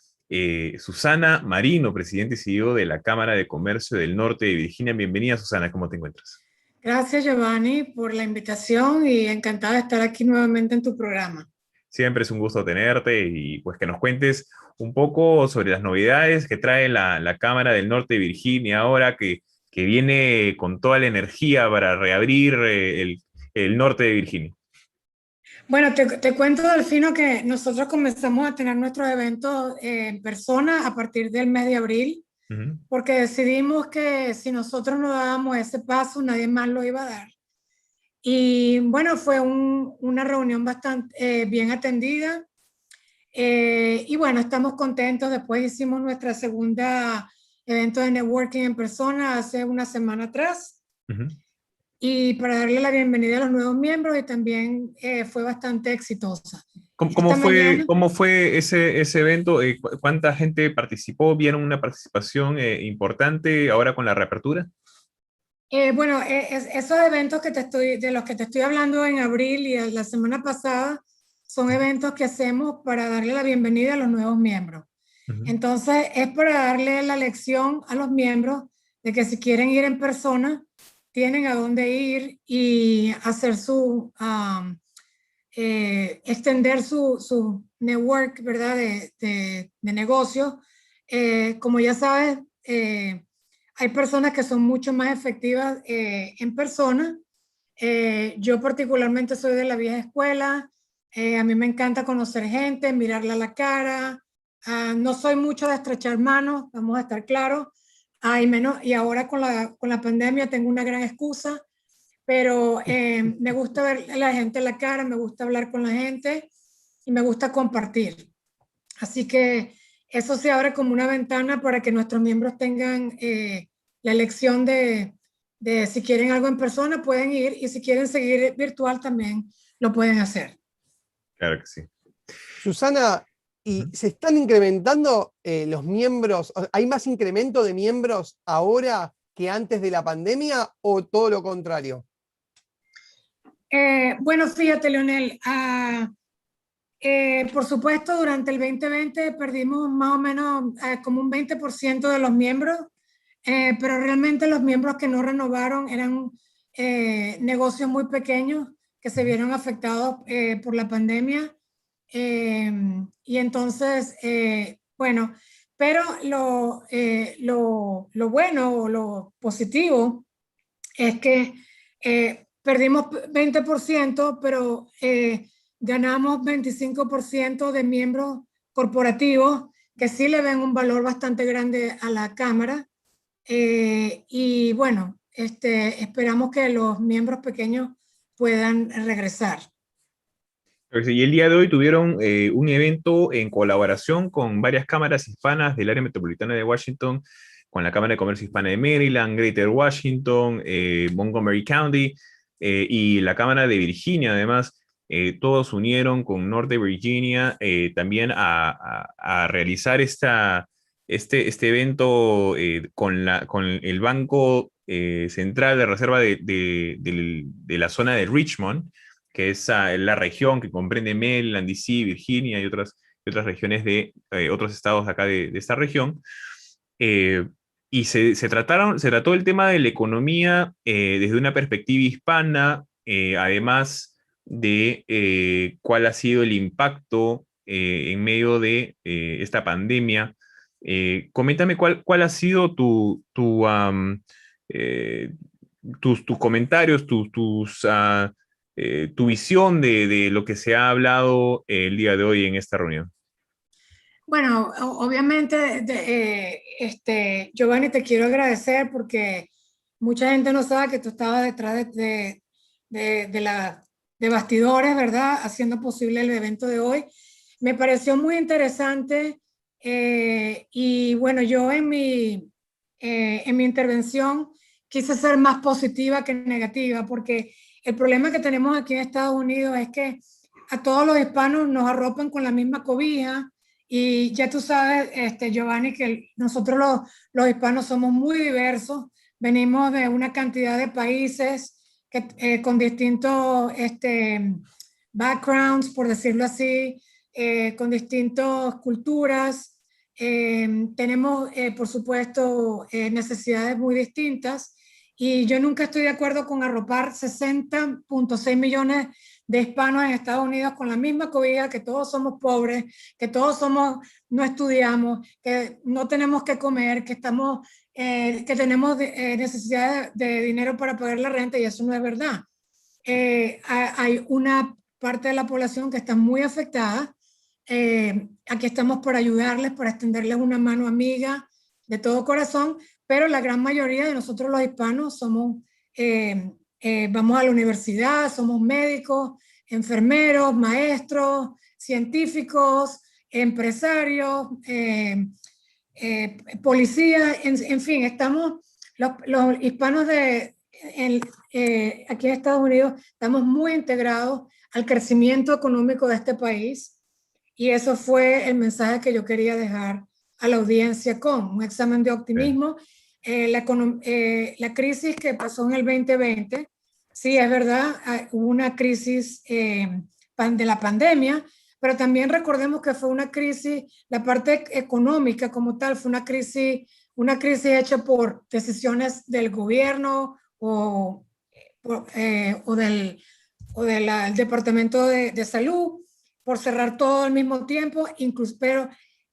Susana Marino, presidente y CEO de la Cámara de Comercio del Norte de Virginia. Bienvenida, Susana, ¿cómo te encuentras? Gracias, Giovanni, por la invitación y encantada de estar aquí nuevamente en tu programa. Siempre es un gusto tenerte y pues que nos cuentes un poco sobre las novedades que trae la Cámara del Norte de Virginia ahora que viene con toda la energía para reabrir el norte de Virginia. Bueno, te cuento, Delfino, que nosotros comenzamos a tener nuestros eventos en persona a partir del mes de abril, porque decidimos que si nosotros no dábamos ese paso, nadie más lo iba a dar. Y bueno, fue una reunión bastante bien atendida. Y bueno, estamos contentos. Después hicimos nuestra segunda evento de networking en persona hace una semana atrás. Y para darle la bienvenida a los nuevos miembros y también fue bastante exitosa. ¿Cómo fue ese evento? ¿Cuánta gente participó? ¿Vieron una participación importante ahora con la reapertura? Bueno, esos eventos de los que te estoy hablando en abril y la semana pasada son eventos que hacemos para darle la bienvenida a los nuevos miembros. Entonces, es para darle la lección a los miembros de que si quieren ir en persona, tienen a dónde ir y hacer extender su network, ¿verdad? De negocio. Como ya sabes, hay personas que son mucho más efectivas en persona. Yo particularmente soy de la vieja escuela. A mí me encanta conocer gente, mirarla a la cara. No soy mucho de estrechar manos, vamos a estar claros. Y ahora con la pandemia tengo una gran excusa, pero me gusta ver a la gente a la cara, me gusta hablar con la gente y me gusta compartir. Así que eso se abre como una ventana para que nuestros miembros tengan la elección de si quieren algo en persona pueden ir y si quieren seguir virtual también lo pueden hacer. Claro que sí. Susana, ¿y se están incrementando los miembros? ¿Hay más incremento de miembros ahora que antes de la pandemia o todo lo contrario? Bueno, fíjate, Leonel, por supuesto, durante el 2020 perdimos más o menos como un 20% de los miembros, pero realmente los miembros que no renovaron eran negocios muy pequeños que se vieron afectados por la pandemia. Y entonces, bueno, pero lo bueno o lo positivo es que perdimos 20%, pero ganamos 25% de miembros corporativos que sí le ven un valor bastante grande a la Cámara. Y bueno, esperamos que los miembros pequeños puedan regresar. Y el día de hoy tuvieron un evento en colaboración con varias cámaras hispanas del área metropolitana de Washington, con la Cámara de Comercio Hispana de Maryland, Greater Washington, Montgomery County y la Cámara de Virginia, además. Todos unieron con Norte Virginia también a realizar este evento con el Banco Central de Reserva de la zona de Richmond, que es la región que comprende Maryland, D.C., Virginia y otras regiones de otros estados acá de esta región. se trató el tema de la economía desde una perspectiva hispana, además de cuál ha sido el impacto en medio de esta pandemia. Coméntame cuál ha sido eh, tus comentarios, tu visión de lo que se ha hablado el día de hoy en esta reunión. Bueno, obviamente, Giovanni, te quiero agradecer porque mucha gente no sabe que tú estabas detrás de bastidores, ¿verdad? Haciendo posible el evento de hoy. Me pareció muy interesante y bueno, yo en mi intervención quise ser más positiva que negativa porque el problema que tenemos aquí en Estados Unidos es que a todos los hispanos nos arropan con la misma cobija. Y ya tú sabes, Giovanni, que nosotros los hispanos somos muy diversos, venimos de una cantidad de países con distintos backgrounds, por decirlo así, con distintas culturas. Tenemos, por supuesto, necesidades muy distintas y yo nunca estoy de acuerdo con arropar 60.6 millones de hispanos en Estados Unidos con la misma cobija, que todos somos pobres, que todos no estudiamos, que no tenemos que comer, que tenemos necesidad de dinero para pagar la renta, y eso no es verdad. Hay una parte de la población que está muy afectada. Aquí estamos para ayudarles, para extenderles una mano amiga de todo corazón, pero la gran mayoría de nosotros los hispanos vamos a la universidad, somos médicos, enfermeros, maestros, científicos, empresarios, policías, en fin, estamos, los hispanos aquí en Estados Unidos, estamos muy integrados al crecimiento económico de este país, y eso fue el mensaje que yo quería dejar a la audiencia con un examen de optimismo. La crisis que pasó en el 2020, sí, es verdad, hubo una crisis de la pandemia, pero también recordemos que fue una crisis, la parte económica como tal, fue una crisis hecha por decisiones del gobierno o del Departamento de Salud, por cerrar todo al mismo tiempo, incluso, pero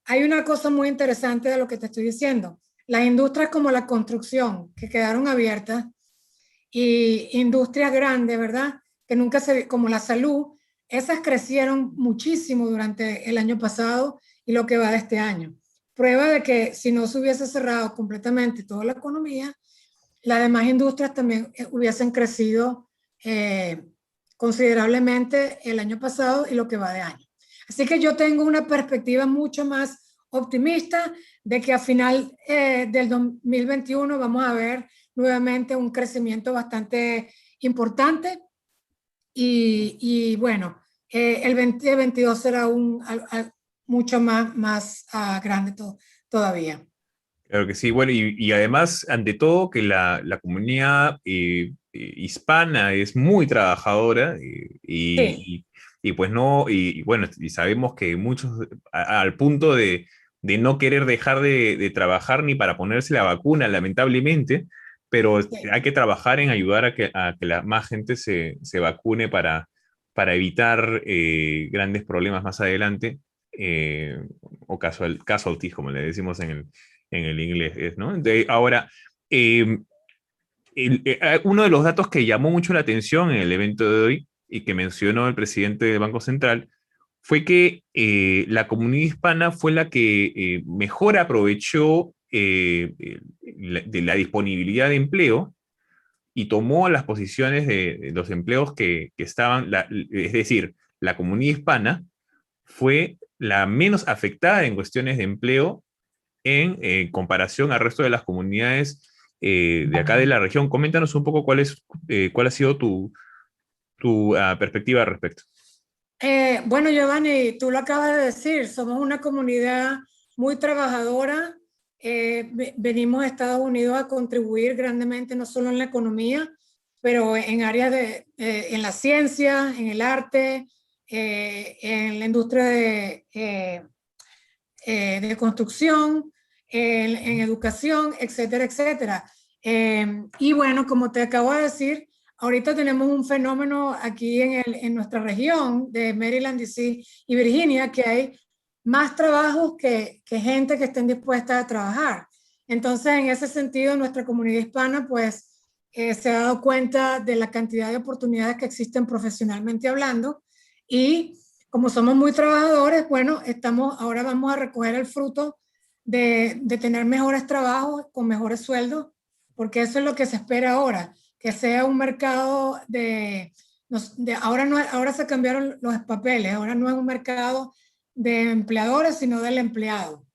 hay una cosa muy interesante de lo que te estoy diciendo. Las industrias como la construcción, que quedaron abiertas, y industrias grandes, ¿verdad? Que nunca como la salud, esas crecieron muchísimo durante el año pasado y lo que va de este año. Prueba de que si no se hubiese cerrado completamente toda la economía, las demás industrias también hubiesen crecido considerablemente el año pasado y lo que va de año. Así que yo tengo una perspectiva mucho más optimista de que a final del 2021 vamos a ver nuevamente un crecimiento bastante importante y bueno, el 2022 será mucho más grande todavía. Claro que sí, bueno, y además, ante todo, que la comunidad hispana es muy trabajadora Sí. y pues no, y bueno, y sabemos que muchos, al punto de no querer dejar de trabajar ni para ponerse la vacuna, lamentablemente, pero Sí. hay que trabajar en ayudar a que más gente se vacune para evitar grandes problemas más adelante, o casualties, como le decimos en el inglés, ¿no? Ahora, uno de los datos que llamó mucho la atención en el evento de hoy y que mencionó el presidente del Banco Central fue que la comunidad hispana fue la que mejor aprovechó de la disponibilidad de empleo y tomó las posiciones de los empleos que estaban, es decir, la comunidad hispana fue la menos afectada en cuestiones de empleo en comparación al resto de las comunidades de acá de la región. Coméntanos un poco cuál ha sido tu perspectiva al respecto. Bueno, Giovanni, tú lo acabas de decir, somos una comunidad muy trabajadora. Venimos a Estados Unidos a contribuir grandemente, no solo en la economía, pero en áreas en la ciencia, en el arte, en la industria de construcción, en educación, etcétera, etcétera. Y bueno, como te acabo de decir, ahorita tenemos un fenómeno aquí en nuestra región de Maryland, D.C. y Virginia, que hay más trabajos que gente que estén dispuesta a trabajar. Entonces, en ese sentido, nuestra comunidad hispana, pues, se ha dado cuenta de la cantidad de oportunidades que existen profesionalmente hablando, y como somos muy trabajadores, bueno, ahora vamos a recoger el fruto de tener mejores trabajos con mejores sueldos, porque eso es lo que se espera ahora, que sea un mercado ahora se cambiaron los papeles, ahora no es un mercado de empleadores, sino del empleado.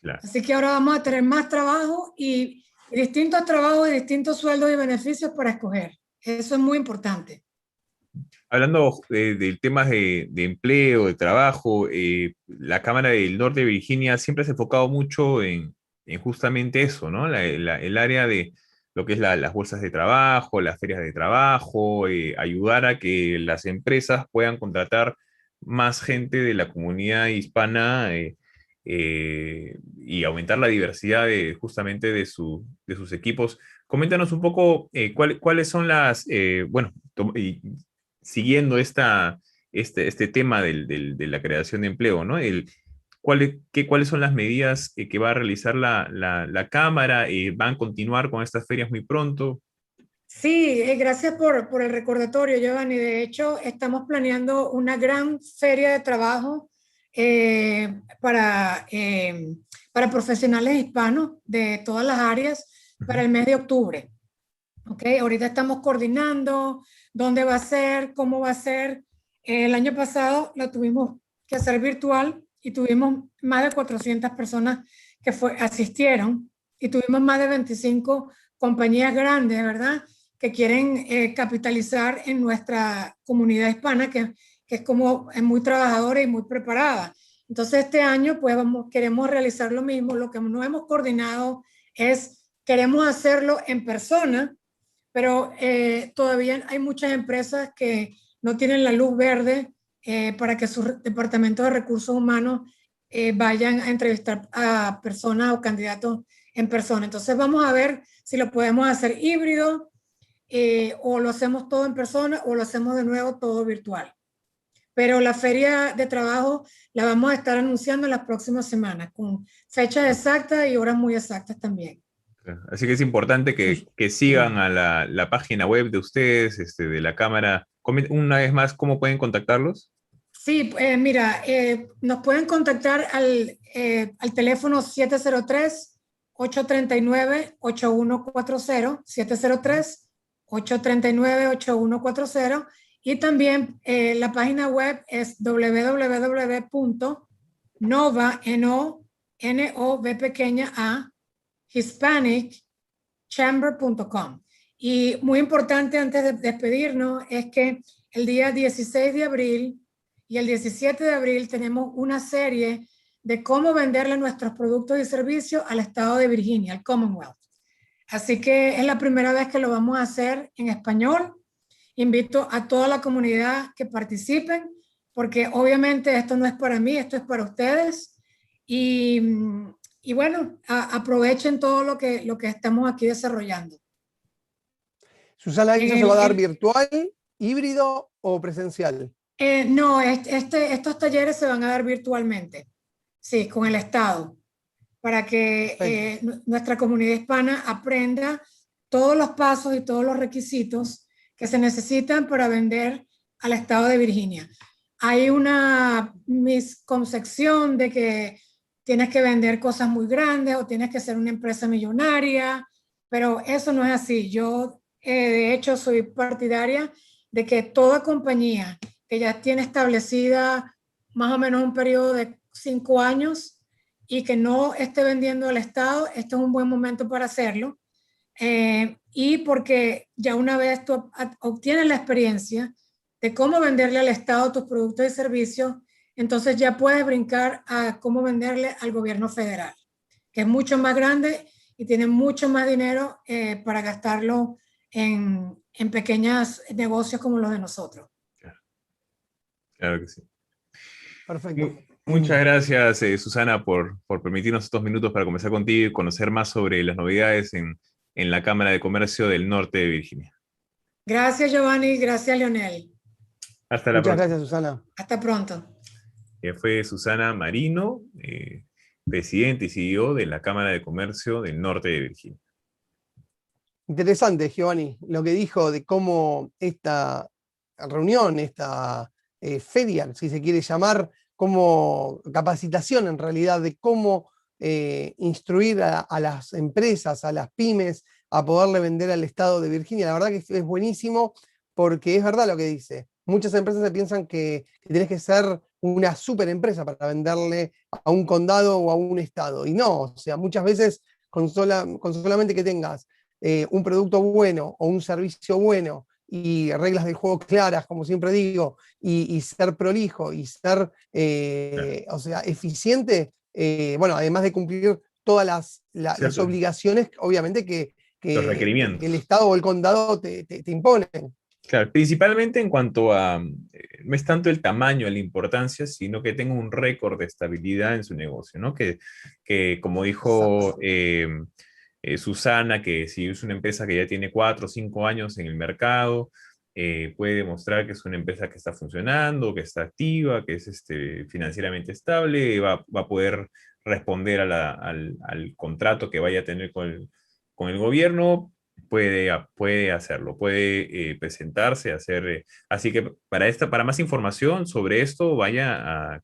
Claro. Así que ahora vamos a tener más trabajo y distintos trabajos y distintos sueldos y beneficios para escoger. Eso es muy importante. Hablando de temas de empleo, de trabajo, la Cámara del Norte de Virginia siempre se ha enfocado mucho en justamente eso, ¿no? El área de lo que es las bolsas de trabajo, las ferias de trabajo, ayudar a que las empresas puedan contratar más gente de la comunidad hispana, y aumentar la diversidad justamente de sus equipos. Coméntanos un poco cuáles son bueno, siguiendo este tema de la creación de empleo, ¿no? ¿Cuáles son las medidas que va a realizar la Cámara? ¿Van a continuar con estas ferias muy pronto? Sí, gracias por el recordatorio, Giovanni. De hecho, estamos planeando una gran feria de trabajo para profesionales hispanos de todas las áreas para el mes de octubre. Okay, ahorita estamos coordinando dónde va a ser, cómo va a ser. El año pasado la tuvimos que hacer virtual y tuvimos más de 400 personas que asistieron, y tuvimos más de 25 compañías grandes, ¿verdad?, que quieren capitalizar en nuestra comunidad hispana, que es muy trabajadora y muy preparada. Entonces este año pues queremos realizar lo mismo. Lo que no hemos coordinado queremos hacerlo en persona, pero todavía hay muchas empresas que no tienen la luz verde para que sus departamentos de recursos humanos vayan a entrevistar a personas o candidatos en persona. Entonces vamos a ver si lo podemos hacer híbrido, o lo hacemos todo en persona, o lo hacemos de nuevo todo virtual. Pero la feria de trabajo la vamos a estar anunciando en las próximas semanas, con fechas exactas y horas muy exactas también. Así que es importante que sigan a la página web de ustedes, de la Cámara. Una vez más, ¿cómo pueden contactarlos? Sí, mira, nos pueden contactar al teléfono 703-839-8140, 703-839-8140, y también la página web es www.nova, N-O-V pequeña A, HispanicChamber.com. Y muy importante, antes de despedirnos, es que el día 16 de abril y el 17 de abril tenemos una serie de cómo venderle nuestros productos y servicios al estado de Virginia, al Commonwealth. Así que es la primera vez que lo vamos a hacer en español. Invito a toda la comunidad que participen, porque obviamente esto no es para mí, esto es para ustedes. Y bueno, aprovechen todo lo que estamos aquí desarrollando. Susana, ¿eso se va a dar virtual, híbrido o presencial? No, estos talleres se van a dar virtualmente, sí, con el Estado, para que nuestra comunidad hispana aprenda todos los pasos y todos los requisitos que se necesitan para vender al estado de Virginia. Hay una misconcepción de que tienes que vender cosas muy grandes o tienes que ser una empresa millonaria, pero eso no es así. Yo, de hecho, soy partidaria de que toda compañía que ya tiene establecida más o menos un periodo de 5 años y que no esté vendiendo al Estado, este es un buen momento para hacerlo. Y porque ya una vez tú obtienes la experiencia de cómo venderle al Estado tus productos y servicios, entonces ya puedes brincar a cómo venderle al gobierno federal, que es mucho más grande y tiene mucho más dinero para gastarlo en pequeños negocios como los de nosotros. Claro que sí. Perfecto. Muchas gracias, Susana, por permitirnos estos minutos para conversar contigo y conocer más sobre las novedades en la Cámara de Comercio del Norte de Virginia. Gracias, Giovanni. Gracias, Leonel. Hasta la Muchas próxima. gracias, Susana. Hasta pronto. Fue Susana Marino, presidente y CEO de la Cámara de Comercio del Norte de Virginia. Interesante, Giovanni, lo que dijo de cómo esta reunión, esta feria, si se quiere llamar, como capacitación en realidad de cómo instruir a las empresas, a las pymes, a poderle vender al estado de Virginia. La verdad que es buenísimo porque es verdad lo que dice. Muchas empresas se piensan que tenés que ser una super empresa para venderle a un condado o a un estado. Y no, o sea, muchas veces con solamente que tengas un producto bueno o un servicio bueno y reglas del juego claras, como siempre digo, y ser prolijo y ser o sea, eficiente, bueno, además de cumplir todas las obligaciones, obviamente, los requerimientos que el Estado o el condado te imponen. Claro, principalmente en cuanto a, no es tanto el tamaño, la importancia, sino que tenga un récord de estabilidad en su negocio, ¿no? Que como dijo Susana, que si es una empresa que ya tiene 4 o 5 años en el mercado, puede demostrar que es una empresa que está funcionando, que está activa, que es financieramente estable, va a poder responder al contrato que vaya a tener con el gobierno. Puede hacerlo, puede presentarse, hacer. Así que para más información sobre esto,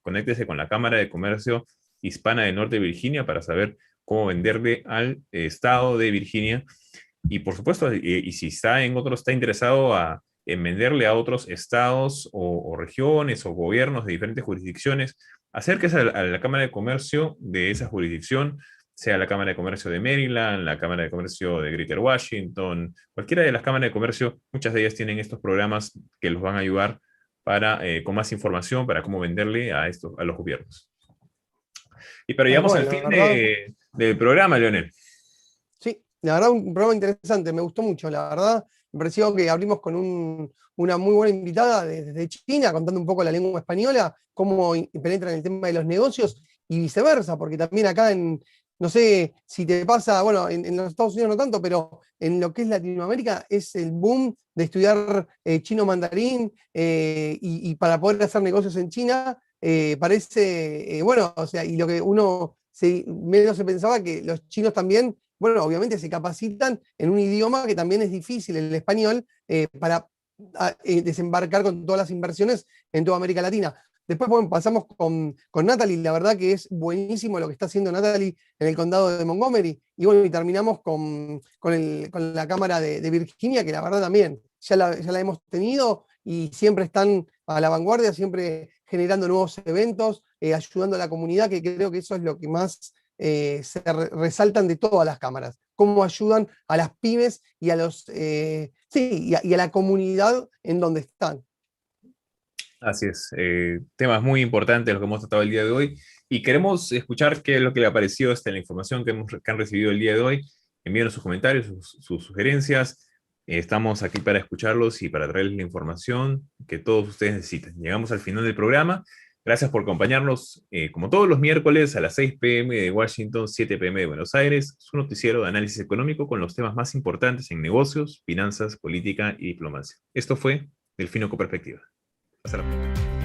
conéctese con la Cámara de Comercio Hispana del Norte de Virginia para saber cómo venderle al estado de Virginia. Y por supuesto, y si está interesado en venderle a otros estados o regiones o gobiernos de diferentes jurisdicciones, acérquese a la Cámara de Comercio de esa jurisdicción, sea la Cámara de Comercio de Maryland, la Cámara de Comercio de Greater Washington, cualquiera de las cámaras de comercio. Muchas de ellas tienen estos programas que los van a ayudar con más información para cómo venderle a los gobiernos. Pero llegamos al fin del programa, Leonel. Sí, la verdad, un programa interesante, me gustó mucho, la verdad. Me pareció que abrimos con una muy buena invitada desde China, contando un poco la lengua española, cómo penetra en el tema de los negocios y viceversa, porque también acá no sé si te pasa, bueno, en los Estados Unidos no tanto, pero en lo que es Latinoamérica es el boom de estudiar chino mandarín y para poder hacer negocios en China, parece, bueno, o sea, y lo que uno menos se pensaba que los chinos también, bueno, obviamente se capacitan en un idioma que también es difícil, el español, para desembarcar con todas las inversiones en toda América Latina. Después bueno, pasamos con Natalie, la verdad que es buenísimo lo que está haciendo Natalie en el condado de Montgomery. Y bueno, y terminamos con la Cámara de Virginia, que la verdad también ya la hemos tenido y siempre están a la vanguardia, siempre generando nuevos eventos, ayudando a la comunidad, que creo que eso es lo que más se resaltan de todas las cámaras, cómo ayudan a las pymes y a y a la comunidad en donde están. Así es, temas muy importantes los que hemos tratado el día de hoy y queremos escuchar qué es lo que le ha parecido la información que han recibido el día de hoy. Envíenos sus comentarios, sus sugerencias. Estamos aquí para escucharlos y para traerles la información que todos ustedes necesitan. Llegamos al final del programa. Gracias por acompañarnos, como todos los miércoles a las 6 p.m. de Washington, 7 p.m. de Buenos Aires, su noticiero de análisis económico con los temas más importantes en negocios, finanzas, política y diplomacia. Esto fue Delfino con Perspectiva. Hasta la próxima.